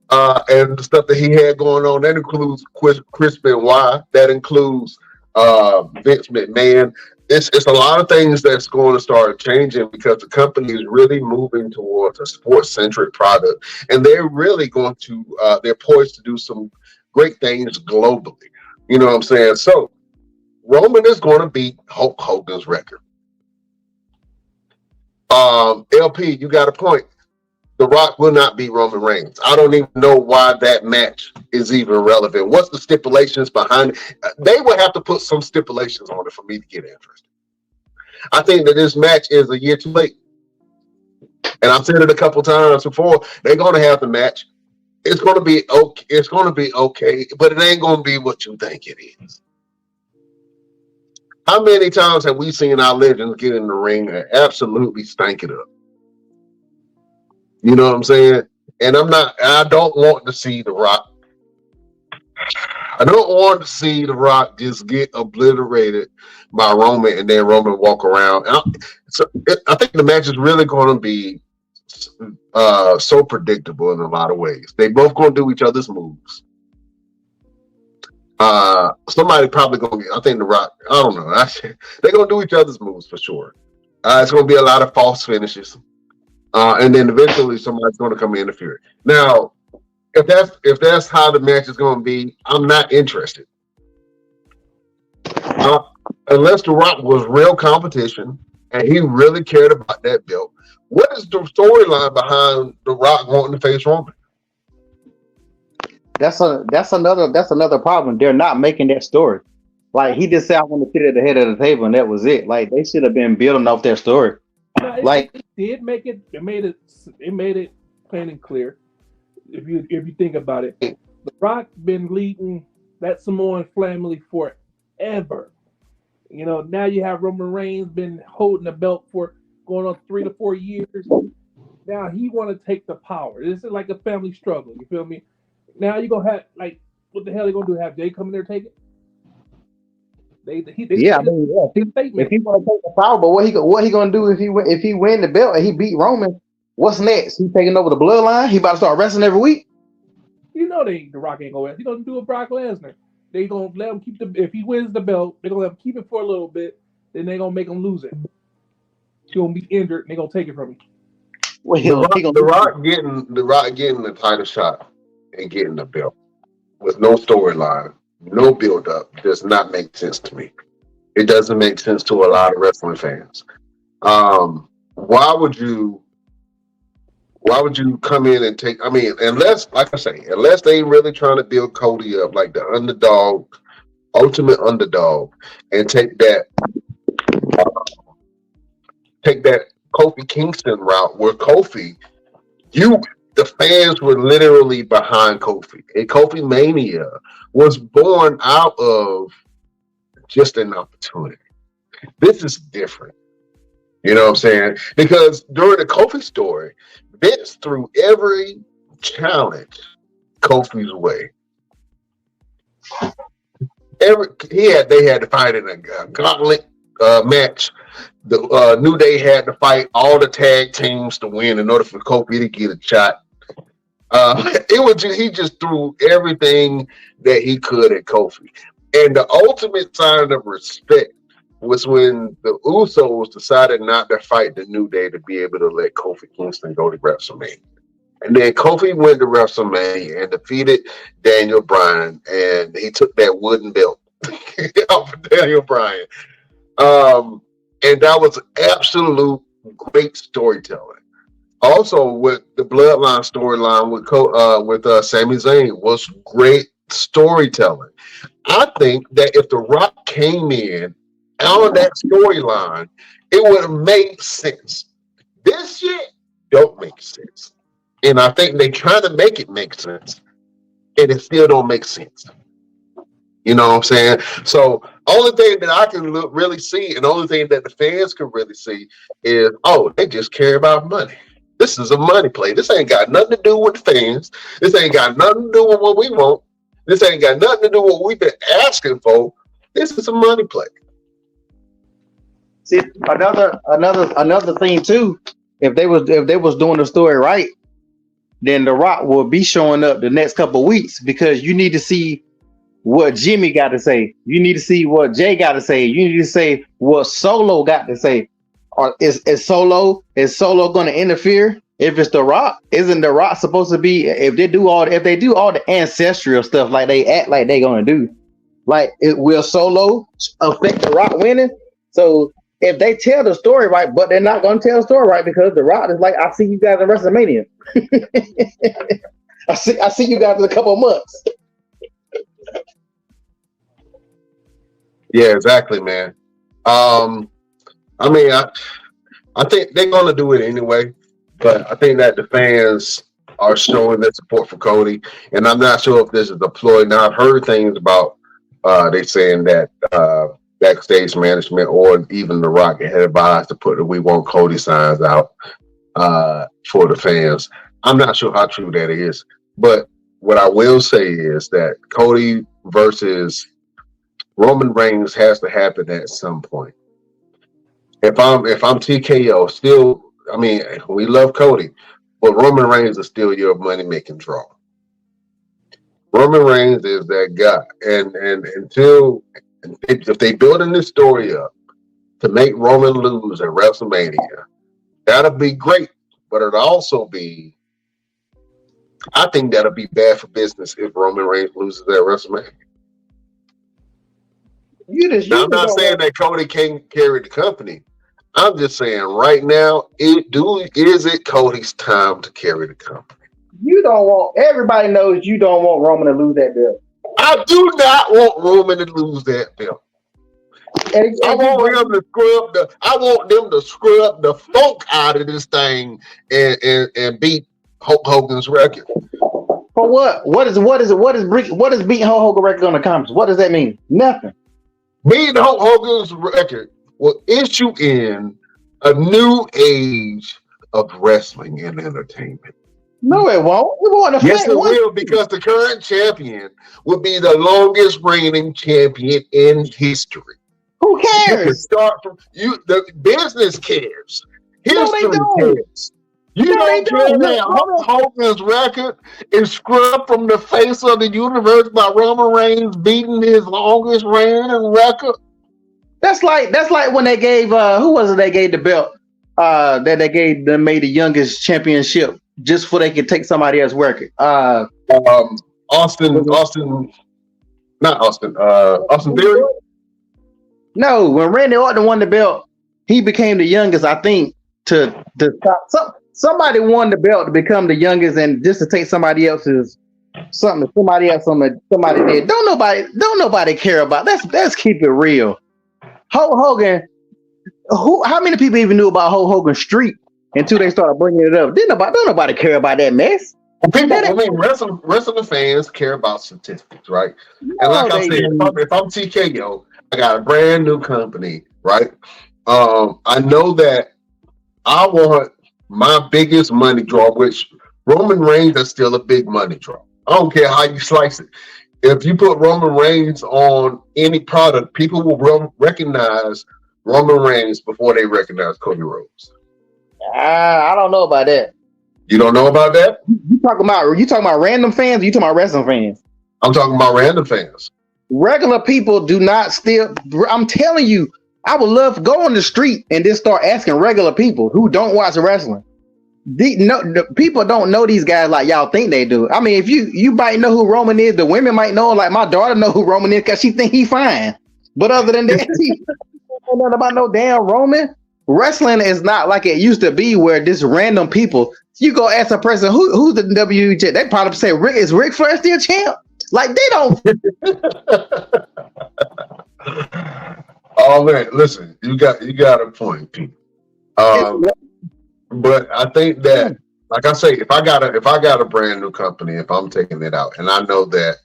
and the stuff that he had going on. That includes Chris Benoit. That includes Vince McMahon. It's a lot of things that's going to start changing because the company is really moving towards a sports-centric product, and they're really going to they're poised to do some great things globally. You know what I'm saying? So Roman is going to beat Hulk Hogan's record. LP, you got a point. The Rock will not beat Roman Reigns. I don't even know why that match is even relevant. What's the stipulations behind it? They would have to put some stipulations on it for me to get interested. I think that this match is a year too late. And I've said it a couple times before. They're going to have the match. It's going to be okay. It's going to be okay, but it ain't going to be what you think it is. How many times have we seen our legends get in the ring and absolutely stank it up? You know what I'm saying? And I don't want to see The Rock. I don't want to see The Rock just get obliterated by Roman and then Roman walk around. I think the match is really going to be so predictable in a lot of ways. They both going to do each other's moves. Somebody probably going to get, I think The Rock, I don't know. They're going to do each other's moves for sure. It's going to be a lot of false finishes. And then eventually somebody's going to come in and interfere. Now, if that's how the match is going to be, I'm not interested. Unless The Rock was real competition and he really cared about that belt. What is the storyline behind The Rock wanting to face Roman? That's another problem. They're not making that story. Like he just said, I want to sit at the head of the table, and that was it. Like they should have been building off their story. No, it did make it. It made it plain and clear. If you think about it, The Rock been leading that Samoan family forever. You know, now you have Roman Reigns been holding the belt for going on 3 to 4 years. Now he want to take the power. This is like a family struggle. You feel me? Now you're gonna have what the hell are they gonna do? Have Jay come in there and take it? If he want to take the power, but what he gonna do if he win the belt and he beat Roman? What's next? He taking over the bloodline? He about to start wrestling every week? You know The Rock ain't gonna. He gonna do a Brock Lesnar. They gonna let him keep if he wins the belt, they gonna let him keep it for a little bit. Then they gonna make him lose it. He's gonna be injured and they gonna take it from him. Well, the Rock getting the title shot and getting the belt with no storyline, no build up does not make sense to me. It doesn't make sense to a lot of wrestling fans. Why would you come in and take? I mean, unless they really trying to build Cody up like the underdog, ultimate underdog, and take that Kofi Kingston route where Kofi, the fans were literally behind Kofi. And Kofi Mania was born out of just an opportunity. This is different. You know what I'm saying? Because during the Kofi story, Vince threw every challenge Kofi's way. They had to fight in a gauntlet match. The New Day had to fight all the tag teams to win in order for Kofi to get a shot. He just threw everything that he could at Kofi. And the ultimate sign of respect was when the Usos decided not to fight the New Day to be able to let Kofi Kingston go to WrestleMania. And then Kofi went to WrestleMania and defeated Daniel Bryan, and he took that wooden belt off of Daniel Bryan. And that was absolute great storytelling. Also, with the Bloodline storyline with Sami Zayn was great storytelling. I think that if The Rock came in on that storyline, it would have made sense. This shit don't make sense. And I think they try to make it make sense, and it still don't make sense. You know what I'm saying? So only thing that I can really see, and the only thing that the fans can really see is, oh, they just care about money. This is a money play. This ain't got nothing to do with the fans. This ain't got nothing to do with what we want. This ain't got nothing to do with what we've been asking for. This is a money play. See, another thing too. If they was doing the story right, then The Rock will be showing up the next couple of weeks, because you need to see what Jimmy got to say. You need to see what Jay got to say. You need to say what Solo got to say. Or is Solo going to interfere? If it's The Rock, isn't The Rock supposed to be? If they do all the ancestral stuff like they act like they gonna do, like it will Solo affect The Rock winning? So if they tell the story right, but they're not gonna tell the story right because The Rock is like, I see you guys at WrestleMania. I see you guys in a couple of months. Yeah, exactly, man. I mean, I think they're gonna do it anyway, but I think that the fans are showing their support for Cody, and I'm not sure if this is a ploy. Now, I've heard things about they saying that backstage management or even The Rock had advised to put the "We Want Cody" signs out for the fans. I'm not sure how true that is, but what I will say is that Cody versus Roman Reigns has to happen at some point. If I'm TKO, still, I mean, we love Cody, but Roman Reigns is still your money making draw. Roman Reigns is that guy, and until if they building this story up to make Roman lose at WrestleMania, that'll be great. But it'll also be, I think that'll be bad for business if Roman Reigns loses at WrestleMania. I'm not saying that Cody can't carry the company. I'm just saying right now, is it Cody's time to carry the company? You don't want, everybody knows you don't want Roman to lose that belt. I do not want Roman to lose that belt. I want them to scrub the funk out of this thing and beat Hulk Hogan's record. For what? What is beating Hulk Hogan's record gonna accomplish? What does that mean? Nothing. Beating Hulk Hogan's record will issue in a new age of wrestling and entertainment. No, it won't. It won't. Yes, it will, because the current champion will be the longest reigning champion in history. Who cares? Start from you. The business cares. History cares. You don't care that Hulk Hogan's record is scrubbed from the face of the universe by Roman Reigns beating his longest reigning record. That's like when they gave who was it? They gave the belt that they made the youngest championship just so they could take somebody else's record. Austin Theory. No, when Randy Orton won the belt, he became the youngest. I think to stop. Somebody won the belt to become the youngest, and just to take somebody else's something somebody did. Don't nobody care about. Let's keep it real. Hulk Hogan. How many people even knew about Hulk Hogan's streak until they started bringing it up? Don't nobody care about that mess. Wrestling fans care about statistics, right? No, and like I said, if I'm TKO, I got a brand new company, right? I know that I want my biggest money draw, which Roman Reigns is still a big money draw. I don't care how you slice it. If you put Roman Reigns on any product, people will recognize Roman Reigns before they recognize Cody Rhodes. I don't know about that. You don't know about that? You talking about random fans, or you talking about wrestling fans? I'm talking about random fans. Regular people do not still. I'm telling you, I would love to go on the street and just start asking regular people who don't watch wrestling. The people don't know these guys like y'all think they do. I mean, if you might know who Roman is, the women might know. Like my daughter know who Roman is because she think he fine. But other than that, she don't know about no damn Roman. Wrestling is not like it used to be, where just random people. You go ask a person who's the WWE champ, they probably say, is Ric Flair still champ? Like they don't. Oh man, listen, you got a point, Pete. But I think that, like I say, if I got a brand new company, if I'm taking it out, and I know that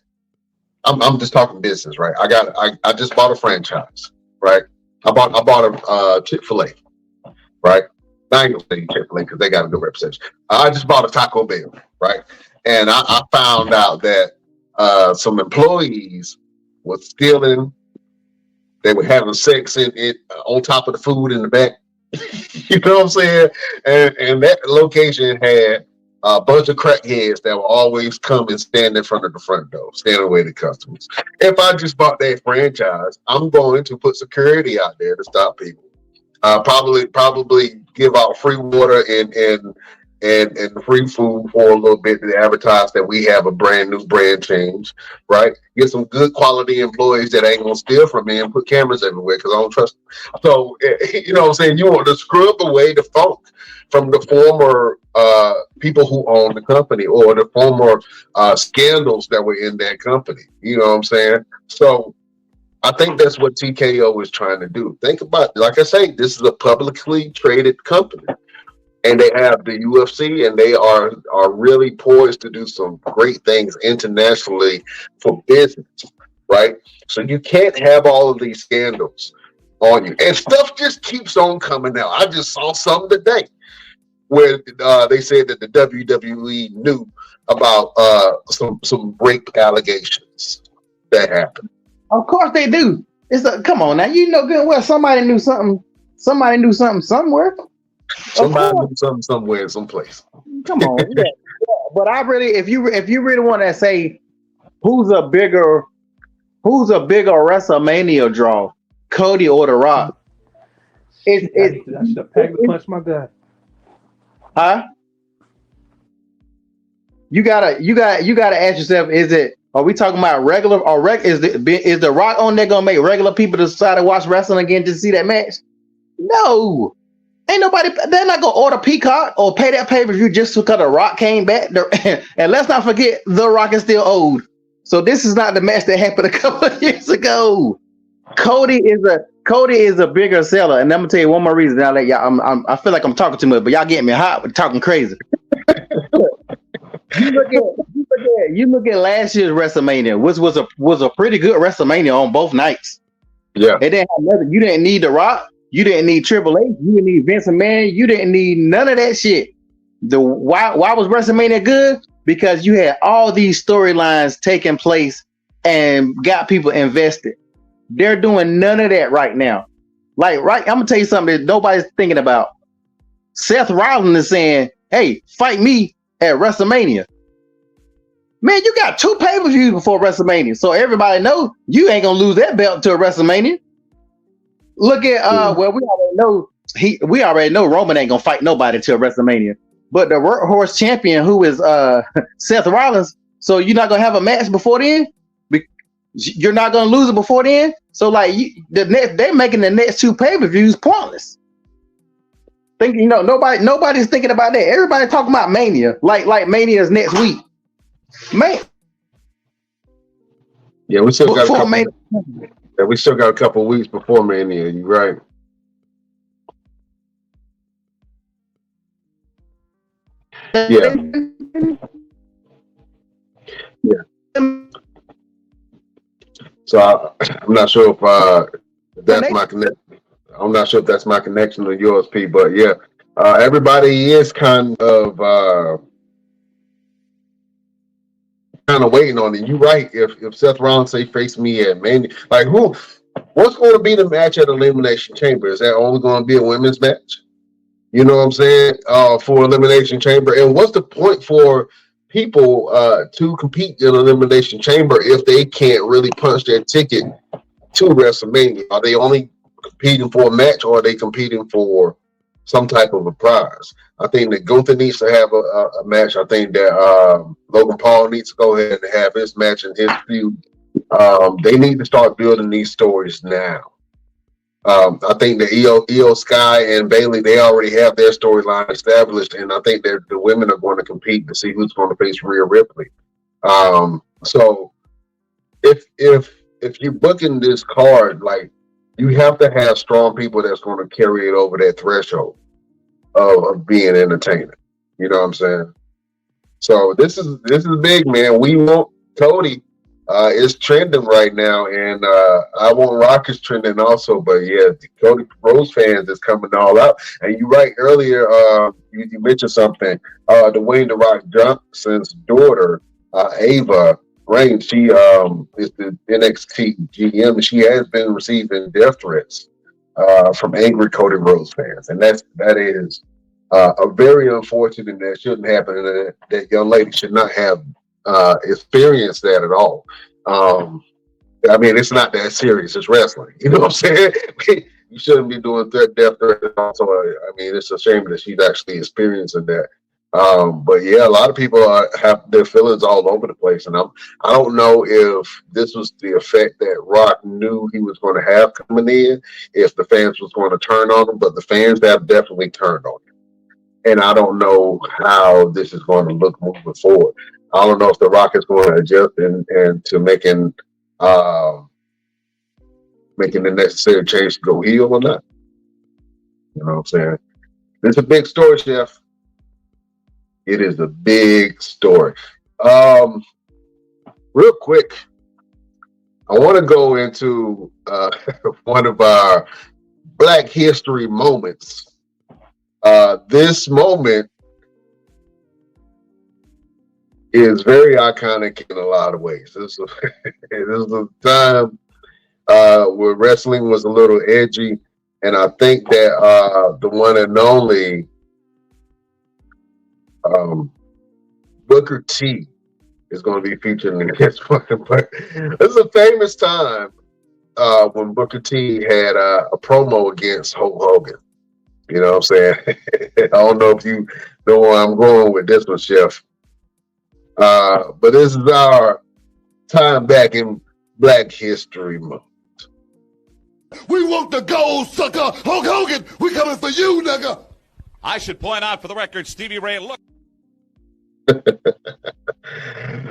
I'm just talking business, right? I just bought a franchise, right? I bought a Chick-fil-A, right? I ain't gonna say Chick-fil-A because they got a good reputation. I just bought a Taco Bell, right? And I found out that some employees were stealing. They were having sex on top of the food in the back. You know what I'm saying? And that location had a bunch of crackheads that will always come and stand in front of the front door, stand away the customers. If I just bought that franchise, I'm going to put security out there to stop people. Probably give out free water and free food for a little bit to advertise that we have a brand new brand change, right? Get some good quality employees that ain't gonna steal from me and put cameras everywhere because I don't trust them. So, you know what I'm saying? You want to scrub away the funk from the former people who own the company or the former scandals that were in that company. You know what I'm saying? So I think that's what TKO is trying to do. Think about it. Like I say, this is a publicly traded company. And they have the UFC, and they are really poised to do some great things internationally for business, right? So you can't have all of these scandals on you. And stuff just keeps on coming out. I just saw some today where they said that the WWE knew about some rape allegations that happened. Of course they do. Come on now, you know good and well somebody knew something. Somebody knew something somewhere. Somebody knew something somewhere, someplace. Come on, yeah. But I really, if you really want to say who's a bigger WrestleMania draw, Cody or The Rock? I should have packed the punch my guy. Huh? You gotta ask yourself: are we talking about regular or is The Rock on there gonna make regular people decide to watch wrestling again to see that match? No. Ain't nobody, they're not gonna order Peacock or pay that pay-per-view just because The Rock came back. And let's not forget, The Rock is still old. So this is not the match that happened a couple of years ago. Cody is a bigger seller, and I'm gonna tell you one more reason. Now that y'all, I feel like I'm talking too much, but y'all getting me hot with talking crazy. You look at last year's WrestleMania, which was a pretty good WrestleMania on both nights. Yeah, it didn't have nothing. You didn't need The Rock. You didn't need Triple H. You didn't need Vince McMahon. You didn't need none of that shit. Why was WrestleMania good? Because you had all these storylines taking place and got people invested. They're doing none of that right now. I'm gonna tell you something that nobody's thinking about. Seth Rollins is saying, "Hey, fight me at WrestleMania." Man, you got 2 pay-per-views before WrestleMania, so everybody knows you ain't gonna lose that belt to a WrestleMania. Look at we already know Roman ain't gonna fight nobody till WrestleMania. But the workhorse champion, who is Seth Rollins, so you're not gonna have a match before then? You're not gonna lose it before then? So they're making the next 2 pay-per-views pointless. Nobody's thinking about that. Everybody talking about Mania, like Mania is next week. Man. Yeah, we still got a couple weeks before Mania. You're right. Yeah. So I'm not sure if that's my connection. I'm not sure if that's my connection to yours, P. But yeah, everybody is kind of waiting on it. You're right. If Seth Rollins say face me at Mania, like what's going to be the match at Elimination Chamber? Is that only going to be a women's match? You know what I'm saying? For Elimination Chamber, and what's the point for people to compete in Elimination Chamber if they can't really punch their ticket to WrestleMania? Are they only competing for a match or are they competing for some type of a prize? I think that Gunther needs to have a match. I think that Logan Paul needs to go ahead and have his match and his feud. They need to start building these stories now. I think that Io Sky and Bailey, they already have their storyline established, and I think that the women are going to compete to see who's going to face Rhea Ripley. So if you're booking this card, like, you have to have strong people that's going to carry it over that threshold of being entertaining. You know what I'm saying? So this is big, man. We want Cody. It's trending right now, and I want Rock is trending also. But yeah, Cody Rhodes fans is coming all out. And you're right. Earlier, you mentioned something. Dwayne The Rock Johnson's daughter, Ava Rain, she is the NXT GM, and she has been receiving death threats from angry Cody Rhodes fans, and that is a very unfortunate, and that shouldn't happen. And that young lady should not have experienced that at all. I mean, it's not that serious. It's wrestling. You know what I'm saying? You shouldn't be doing death threats. Also, I mean, it's a shame that she's actually experiencing that. But yeah, a lot of people have their feelings all over the place, and I don't know if this was the effect that Rock knew he was going to have coming in, if the fans was going to turn on him, but the fans have definitely turned on him. And I don't know how this is going to look moving forward. I don't know if The Rock is going to adjust and to making the necessary change to go heel or not. You know what I'm saying? It's a big story, Chef. It is a big story. Real quick, I want to go into one of our Black History moments. This moment is very iconic in a lot of ways. This is a time where wrestling was a little edgy, and I think that the one and only Booker T is going to be featured in this one. But this is a famous time when Booker T had a promo against Hulk Hogan. You know what I'm saying? I don't know if you know where I'm going with this one, Chef. But this is our time back in Black History Month. We want the gold, sucker! Hulk Hogan, we coming for you, nigga! I should point out for the record, Stevie Ray, look.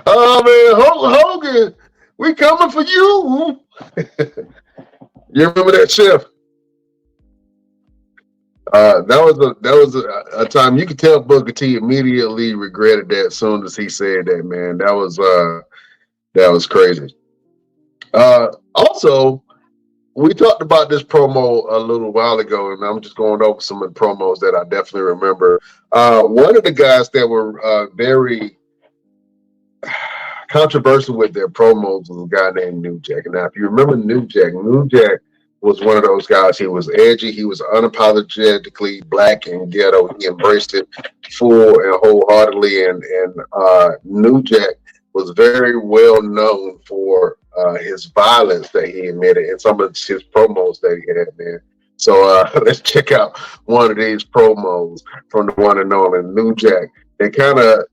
Oh man, Hulk Hogan, we coming for you. You remember that, Chef? That was a time you could tell Booker T immediately regretted that as soon as he said that, man. That was crazy. Also, we talked about this promo a little while ago, and I'm just going over some of the promos that I definitely remember. One of the guys that were very controversial with their promos was a guy named New Jack. Now, if you remember New Jack was one of those guys. He was edgy. He was unapologetically black and ghetto. He embraced it full and wholeheartedly. And New Jack was very well known for his violence that he admitted in some of his promos that he had, man. So let's check out one of these promos from the one and only New Jack. They kind of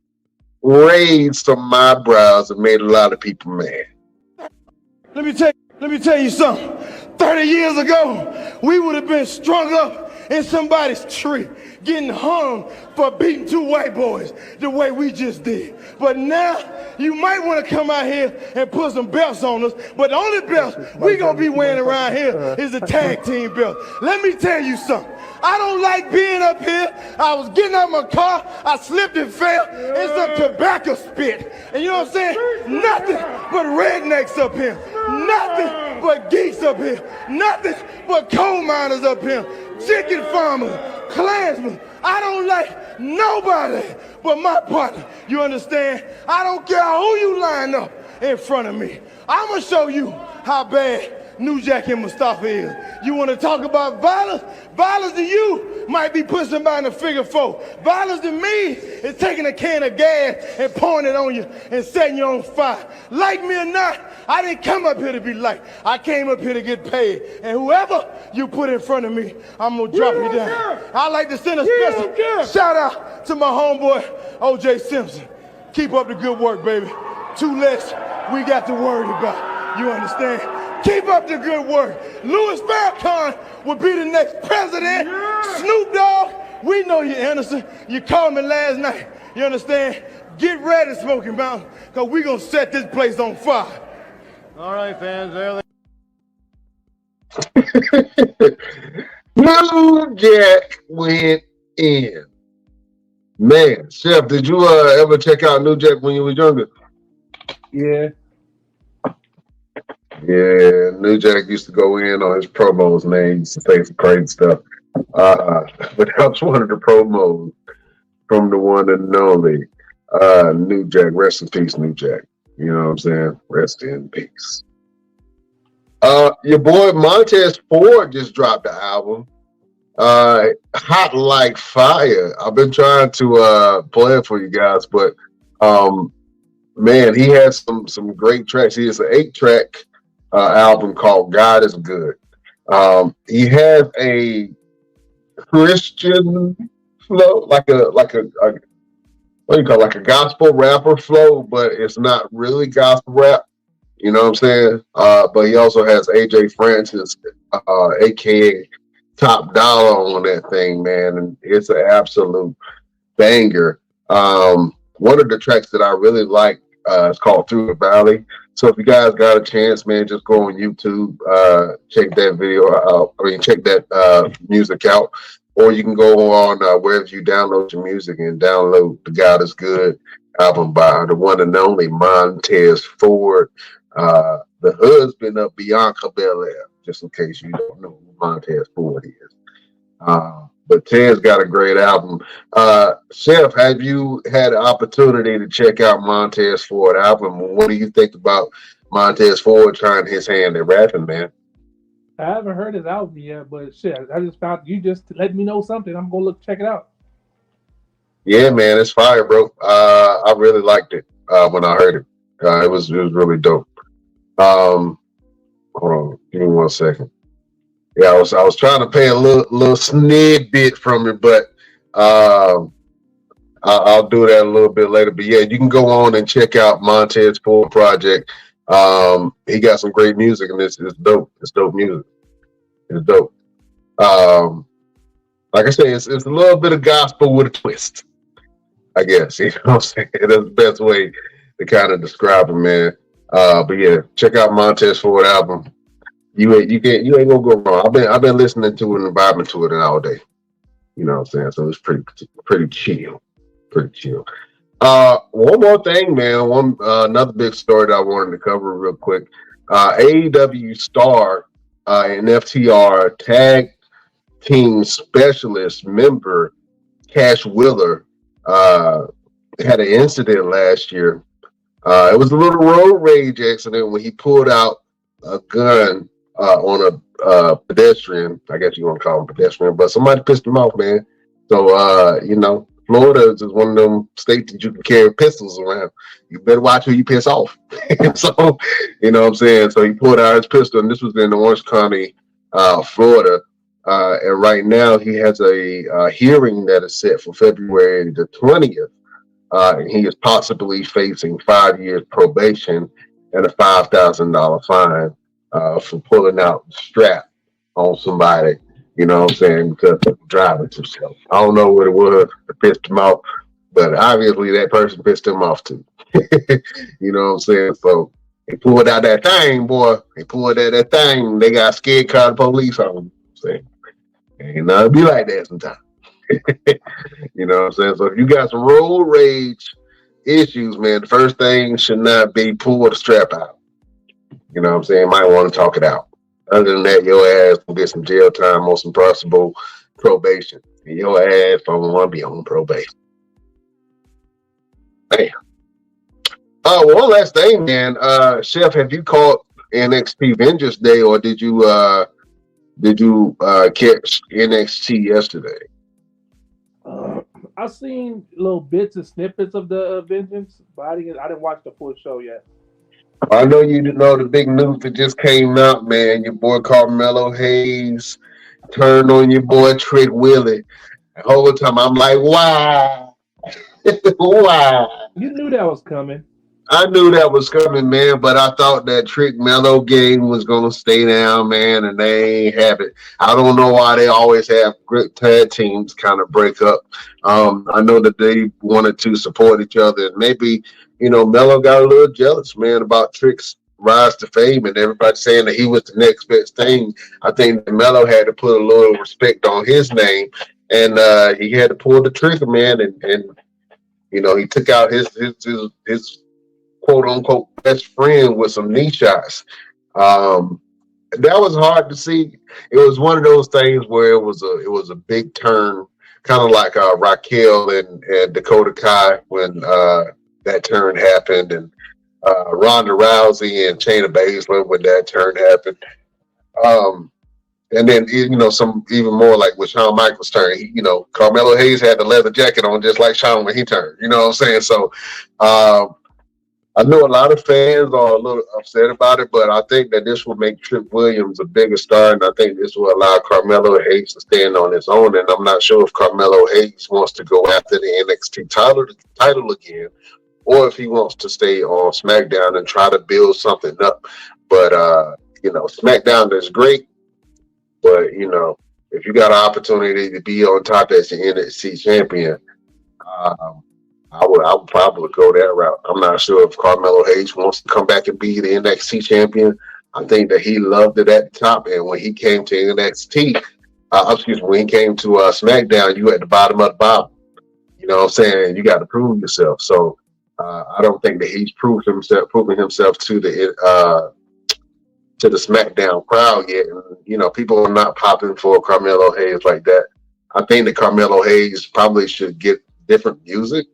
raised some eyebrows and made a lot of people mad. Let me tell you something. 30 years ago, we would have been strung up in somebody's tree, getting hung for beating two white boys the way we just did. But now, you might want to come out here and put some belts on us, but the only belts we going to be wearing around here is the tag team belt. Let me tell you something. I don't like being up here. I was getting out of my car, I slipped and fell in some tobacco spit. And you know what I'm saying? Nothing but rednecks up here. Nothing but geeks up here. Nothing but coal miners up here. Chicken farmers, Klansmen. I don't like nobody but my partner. You understand? I don't care who you line up in front of me. I'm going to show you how bad New Jack and Mustafa is. You want to talk about violence? Violence to you might be putting somebody in a figure four. Violence to me is taking a can of gas and pouring it on you and setting you on fire. Like me or not, I didn't come up here to be liked. I came up here to get paid. And whoever you put in front of me, I'm going to drop you down. I'd like to send a special shout out to my homeboy, O.J. Simpson. Keep up the good work, baby. 2 less we got to worry about. You understand? Keep up the good work. Louis Farrakhan will be the next president. Snoop Dogg, we know you're innocent. You called me last night. You understand? Get ready, Smoky Mountain, because we're going to set this place on fire. All right, fans, there New Jack went in. Man, Chef, did you ever check out New Jack when you were younger? Yeah. Yeah, New Jack used to go in on his promos, man. He used to say some crazy stuff. But that was one of the promos from the one and only New Jack. Rest in peace, New Jack. You know what I'm saying? Rest in peace. Your boy Montez Ford just dropped the album. Hot like fire. I've been trying to play it for you guys, but man, he has some great tracks. He has an 8-track album called God is Good. He has a Christian flow, like a what do you call it? Like a gospel rapper flow, but it's not really gospel rap. You know what I'm saying? But he also has AJ Francis, aka Top Dollar, on that thing, man, and it's an absolute banger. One of the tracks that I really like is called Through the Valley. So if you guys got a chance, man, just go on YouTube, check that video out. Check that music out. Or you can go on wherever you download your music and download the God is Good album by the one and only Montez Ford, the husband of Bianca Belair, just in case you don't know who Montez Ford is. But Ted's got a great album. Chef, have you had an opportunity to check out Montez Ford album? What do you think about Montez Ford trying his hand at rapping, man? I haven't heard his album yet, but shit, I just found you just let me know something. I'm gonna check it out. Yeah, man, it's fire, bro. I really liked it when I heard it. It was really dope. Hold on, give me 1 second. Yeah, I was trying to pay a little snippet from it, but I'll do that a little bit later. But yeah, you can go on and check out Montez Ford Project. He got some great music, and it's dope. It's dope music. It's dope. Like I say, it's a little bit of gospel with a twist, I guess. You know what I'm saying? That's the best way to kind of describe it, man. But yeah, check out Montez Ford album. You ain't gonna go wrong. I've been listening to it and vibing to it all day. You know what I'm saying? So it's pretty chill. Pretty chill. One more thing, man. Another big story that I wanted to cover real quick. AEW star and FTR tag team specialist member Cash Wheeler had an incident last year. It was a little road rage accident when he pulled out a gun on a pedestrian. I guess you want to call him pedestrian, but somebody pissed him off, man. So, Florida is one of them states that you can carry pistols around. You better watch who you piss off. So, you know what I'm saying? So he pulled out his pistol, and this was in Orange County, Florida. And right now he has a hearing that is set for February the 20th. And he is possibly facing 5 years probation and a $5,000 fine for pulling out the strap on somebody. You know what I'm saying? Because of driving too slow. I don't know what it was that pissed him off, but obviously that person pissed him off too. You know what I'm saying? So he pulled out that thing, boy. He pulled out that thing. They got scared, called the police on him. Saying, ain't nothing be like that sometimes. You know what I'm saying? So if you got some road rage issues, man, the first thing should not be pull the strap out. You know what I'm saying? You might want to talk it out. Other than that, your ass will get some jail time or some possible probation. And your ass don't want to be on probation. Damn. One last thing, man. Chef, have you caught NXT Vengeance Day, or did you catch NXT yesterday? I've seen little bits and snippets of the Vengeance, but I didn't watch the full show yet. I know you know the big news that just came out, man. Your boy Carmelo Hayes turned on your boy Trick Willie. The whole time I'm like, why? Why? You knew that was coming. I knew that was coming, man, but I thought that Trick Mello game was gonna stay down, man, and they ain't have it. I don't know why they always have great tag teams kind of break up. I know that they wanted to support each other, and maybe Mello got a little jealous, man, about Trick's rise to fame, and everybody saying that he was the next best thing. I think that Mello had to put a little respect on his name, and he had to pull the trigger, man, and he took out his quote unquote best friend with some knee shots. That was hard to see. It was one of those things where it was a big turn, kind of like Raquel and Dakota Kai when that turn happened, and Ronda Rousey and Shayna Baszler when that turn happened. And then some even more like with Shawn Michaels' turn. Carmelo Hayes had the leather jacket on just like Shawn when he turned. You know what I'm saying? So I know a lot of fans are a little upset about it, but I think that this will make Trick Williams a bigger star, and I think this will allow Carmelo Hayes to stand on his own. And I'm not sure if Carmelo Hayes wants to go after the NXT title again, or if he wants to stay on SmackDown and try to build something up. But SmackDown is great, but if you got an opportunity to be on top as the NXT champion, I would probably go that route. I'm not sure if Carmelo Hayes wants to come back and be the NXT champion. I think that he loved it at the top, and when he came to NXT, when he came to SmackDown, you at the bottom of the bottom. You know what I'm saying? You got to prove yourself. So I don't think that he's proven himself to the SmackDown crowd yet. And people are not popping for Carmelo Hayes like that. I think that Carmelo Hayes probably should get different music.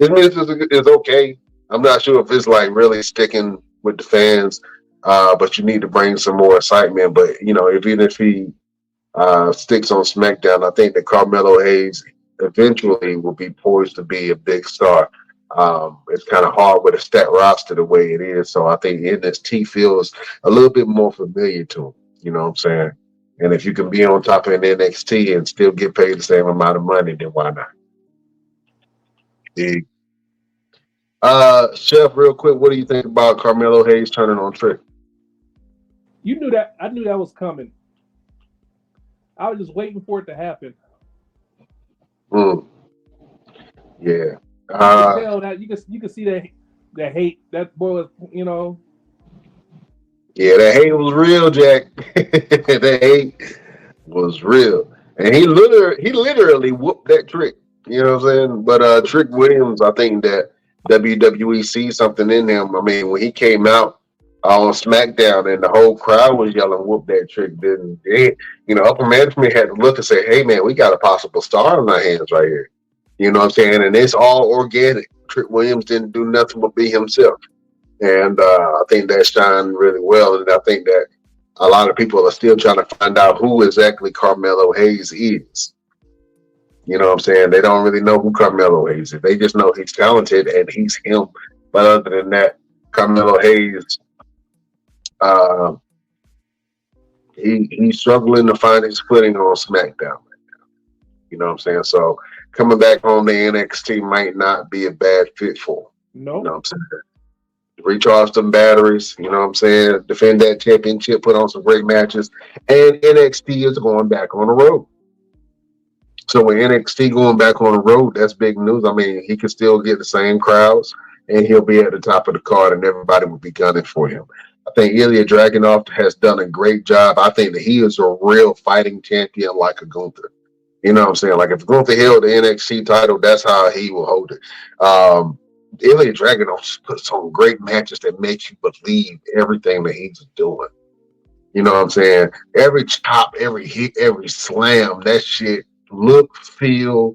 His music is okay. I'm not sure if it's like really sticking with the fans, but you need to bring some more excitement. But even if he sticks on SmackDown, I think that Carmelo Hayes eventually will be poised to be a big star. It's kind of hard with a stacked roster the way it is, so I think NXT feels a little bit more familiar to him. You know what I'm saying? And if you can be on top of an NXT and still get paid the same amount of money, then why not? Chef, real quick, what do you think about Carmelo Hayes turning on Trick? You knew that. I knew that was coming. I was just waiting for it to happen. Yeah. You can tell that you can see that hate. That boy was, Yeah, that hate was real, Jack. That hate was real, and he literally whooped that Trick. You know what I'm saying? But Trick Williams, I think that WWE sees something in him. I mean, when he came out on SmackDown and the whole crowd was yelling, "Whoop that Trick!" Then upper management had to look and say, "Hey, man, we got a possible star in our hands right here." You know what I'm saying? And it's all organic. Trick Williams didn't do nothing but be himself, and I think that shined really well. And I think that a lot of people are still trying to find out who exactly Carmelo Hayes is. You know what I'm saying? They don't really know who Carmelo Hayes is. They just know he's talented and he's him. But other than that, Carmelo Hayes, he's struggling to find his footing on SmackDown right now. You know what I'm saying? So coming back home to NXT might not be a bad fit for him. No. You know what I'm saying? Recharge some batteries, you know what I'm saying? Defend that championship, put on some great matches. And NXT is going back on the road. So with NXT going back on the road, that's big news. I mean, he can still get the same crowds, and he'll be at the top of the card, and everybody will be gunning for him. I think Ilya Dragunov has done a great job. I think that he is a real fighting champion like a Gunther. You know what I'm saying? Like if Gunther held the NXT title, that's how he will hold it. Ilya Dragunov puts on great matches that make you believe everything that he's doing. You know what I'm saying? Every chop, every hit, every slam, that shit look, feel,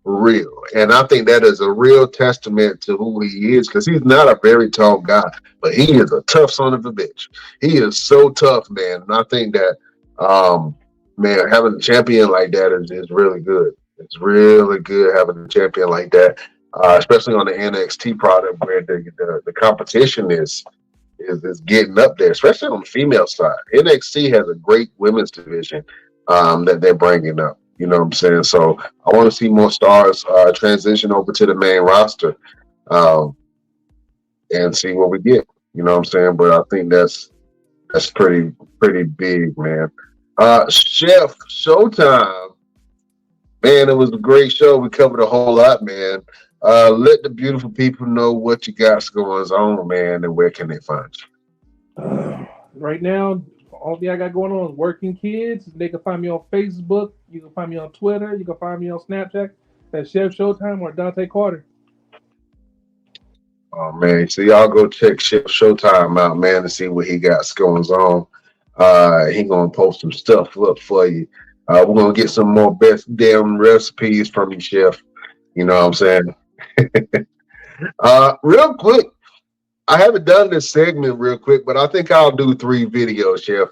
real. And I think that is a real testament to who he is, because he's not a very tall guy, but he is a tough son of a bitch. He is so tough, man. And I think that, man, having a champion like that is really good. It's really good having a champion like that, especially on the NXT product where the competition is getting up there, especially on the female side. NXT has a great women's division that they're bringing up. You know what I'm saying? So I want to see more stars transition over to the main roster and see what we get. You know what I'm saying? But I think that's pretty big, man. Chef Showtime, man, it was a great show. We covered a whole lot, man. Let the beautiful people know what you got going on, man, and where can they find you? Right now, all I got going on is Working Kids. They can find me on Facebook. You can find me on Twitter. You can find me on Snapchat. That's Chef Showtime or Dante Carter. Oh, man. So y'all go check Chef Showtime out, man, to see what he got going on. He going to post some stuff up for you. We're going to get some more best damn recipes from you, Chef. You know what I'm saying? Real quick, I haven't done this segment real quick, but I think I'll do 3 videos, Chef.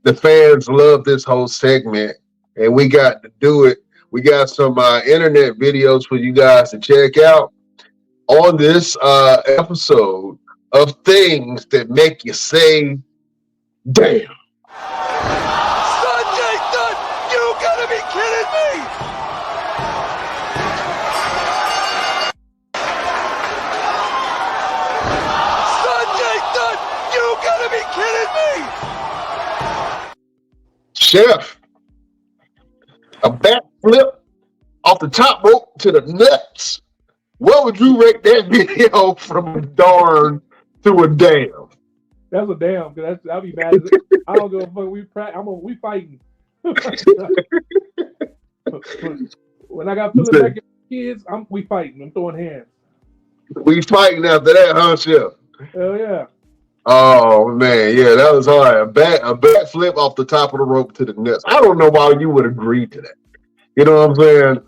The fans love this whole segment, and we got to do it. We got some internet videos for you guys to check out on this episode of things that make you say, damn. Sanjay Dutt, you gotta be kidding me! Sanjay Dutt, you gotta be kidding me! Chef, a backflip off the top rope to the nuts. What would you rate that video from a darn to a damn? That's a damn, because I'll be mad. I don't give a fuck. We fighting. When I got feeling back at kids, we fighting. I'm throwing hands. We fighting after that, huh, Chef? Hell yeah. Oh man, yeah, that was hard. A backflip off the top of the rope to the nuts. I don't know why you would agree to that. You know what I'm saying?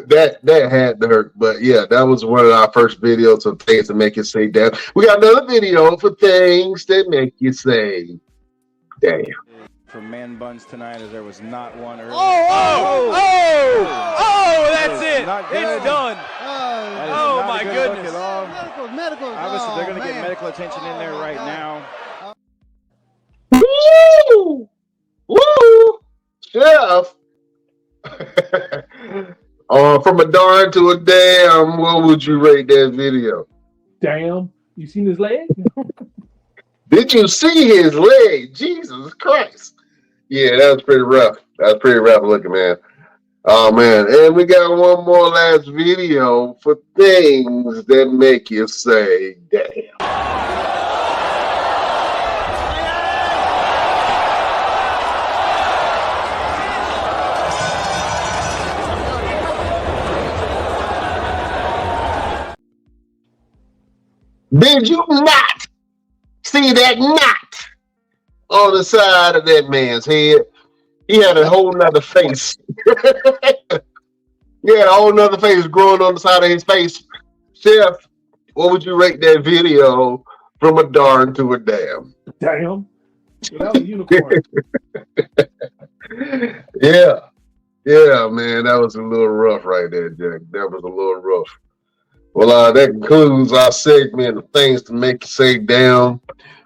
That had to hurt, but yeah, that was one of our first videos of things that make you say damn. We got another video for things that make you say damn. For man buns tonight, as there was not one earlier. That's it. It's done. Oh my goodness. Medical. Obviously, they're going to get medical attention in there right now. Woo! Chef! From a darn to a damn, what would you rate that video? Damn. You seen his leg? Did you see his leg? Jesus Christ. Yeah, that was pretty rough. That was pretty rough looking, man. Oh, man. And we got one more last video for things that make you say, damn. Did you not see that knot on the side of that man's head? He had a whole nother face. He had a whole nother face growing on the side of his face. Chef, what would you rate that video from a darn to a damn? Damn. That was a unicorn. Yeah, man, that was a little rough right there, Jack. That was a little rough. Well, that concludes our segment of things to make you say damn.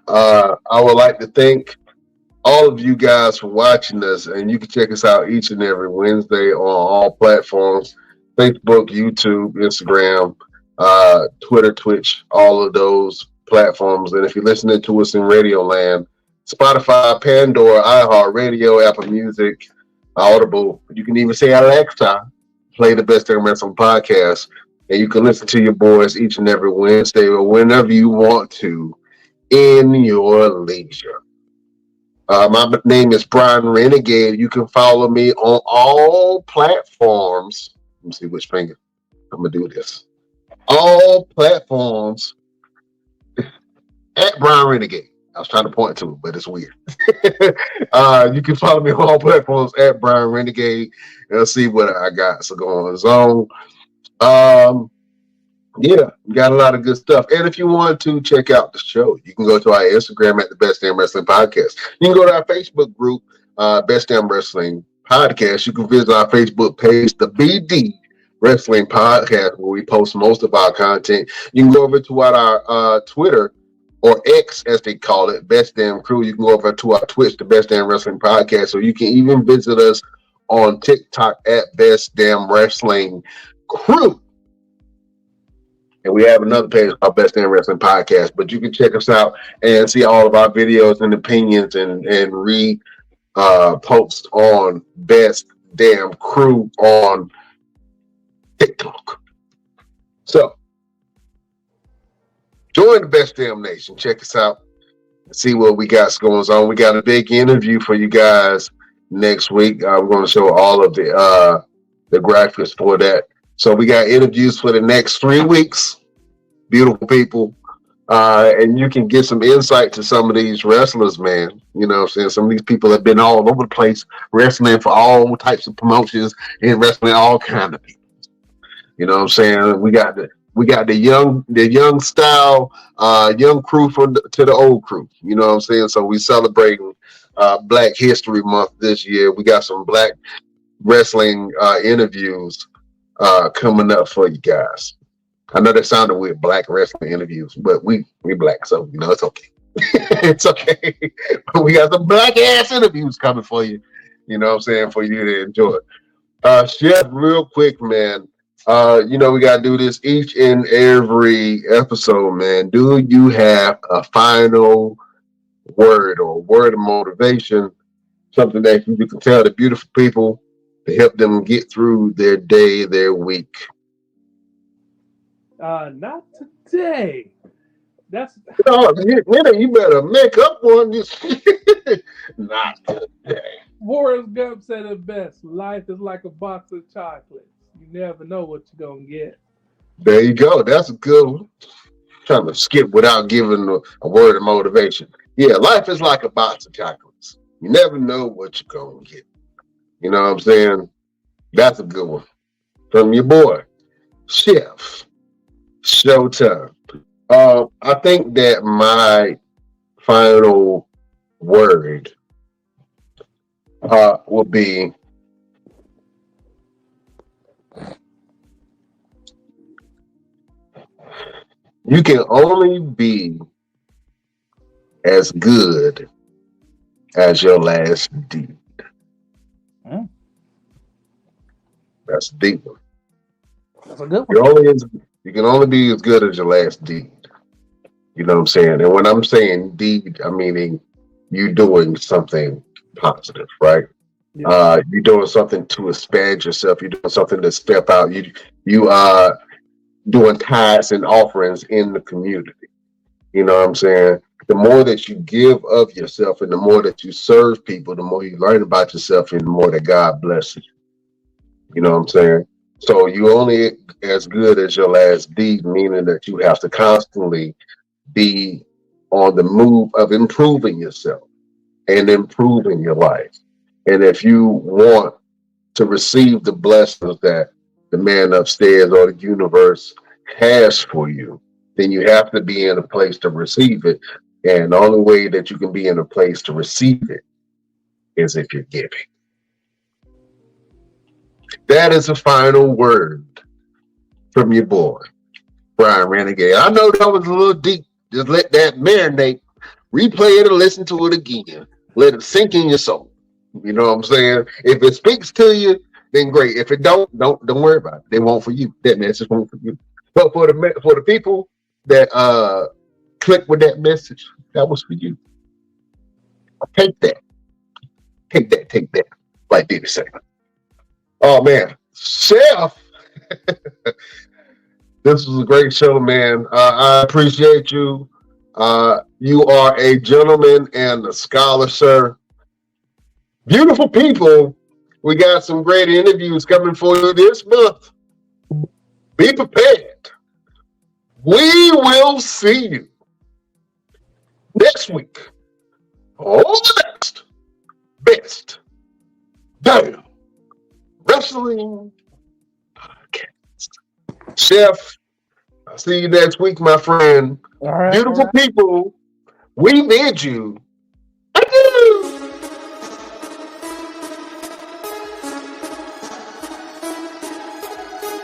I would like to thank all of you guys for watching us, and you can check us out each and every Wednesday on all platforms: Facebook, YouTube, Instagram, Twitter, Twitch, all of those platforms. And if you're listening to us in Radio Land, Spotify, Pandora, iHeartRadio, Apple Music, Audible, you can even say Alexa, play the Best Damn Wrestling podcast, and you can listen to your boys each and every Wednesday or whenever you want to in your leisure. My name is Brian Renegade. You can follow me on all platforms. Let me see which finger. I'm going to do this. All platforms at Brian Renegade. I was trying to point to it, but it's weird. You can follow me on all platforms at Brian Renegade and see what I got so going on. Yeah, we got a lot of good stuff. And if you want to check out the show, you can go to our Instagram at the Best Damn Wrestling Podcast. You can go to our Facebook group, Best Damn Wrestling Podcast. You can visit our Facebook page, the BD Wrestling Podcast, where we post most of our content. You can go over to our Twitter, or X as they call it, Best Damn Crew. You can go over to our Twitch, the Best Damn Wrestling Podcast. So you can even visit us on TikTok at Best Damn Wrestling Crew. And we have another page called Best Damn Wrestling Podcast. But you can check us out and see all of our videos and opinions and read posts on Best Damn Crew on TikTok. So join the Best Damn Nation. Check us out and see what we got going on. We got a big interview for you guys next week. We're going to show all of the graphics for that. So we got interviews for the next 3 weeks. Beautiful people. And you can get some insight to some of these wrestlers, man. You know what I'm saying? Some of these people have been all over the place wrestling for all types of promotions and wrestling all kind of people. You know what I'm saying? We got the young style, young crew to the old crew. You know what I'm saying? So we celebrating Black History Month this year. We got some Black wrestling interviews coming up for you guys. I know that sounded weird, Black wrestling interviews, but we Black, so you know it's okay. It's okay. We got some Black ass interviews coming for you. You know what I'm saying? For you to enjoy. Chef, real quick, man. You know we gotta do this each and every episode, man. Do you have a final word or word of motivation? Something that you can tell the beautiful people to help them get through their day, their week. Not today. That's you better make up one. Not today. Forrest Gump said it best. Life is like a box of chocolates. You never know what you're gonna get. There you go. That's a good one. Trying to skip without giving a word of motivation. Yeah, life is like a box of chocolates. You never know what you're gonna get. You know what I'm saying? That's a good one. From your boy, Chef Showtime. I think that my final word will be you can only be as good as your last deed. That's a deep one. That's a good one. You can only be as good as your last deed. You know what I'm saying? And when I'm saying deed, I'm meaning you doing something positive, right? Yeah. You're doing something to expand yourself. You're doing something to step out. You are doing tithes and offerings in the community. You know what I'm saying? The more that you give of yourself and the more that you serve people, the more you learn about yourself and the more that God blesses you. You know what I'm saying? So you only as good as your last deed, meaning that you have to constantly be on the move of improving yourself and improving your life. And if you want to receive the blessings that the man upstairs or the universe has for you, then you have to be in a place to receive it. And the only way that you can be in a place to receive it is if you're giving. That is the final word from your boy, Brian Renegade. I know that was a little deep. Just let that marinate. Replay it and listen to it again. Let it sink in your soul. You know what I'm saying? If it speaks to you, then great. If it don't worry about it. They won't for you. That message won't for you. But for the people that click with that message, that was for you. Take that. Take that. Like Diddy said. Oh man, Chef. This was a great show, man. I appreciate you. You are a gentleman and a scholar, sir. Beautiful people. We got some great interviews coming for you this month. Be prepared. We will see you next week on the next Best Damn Wrestling Podcast. Chef, I'll see you next week, my friend. All right. Beautiful people, we bid you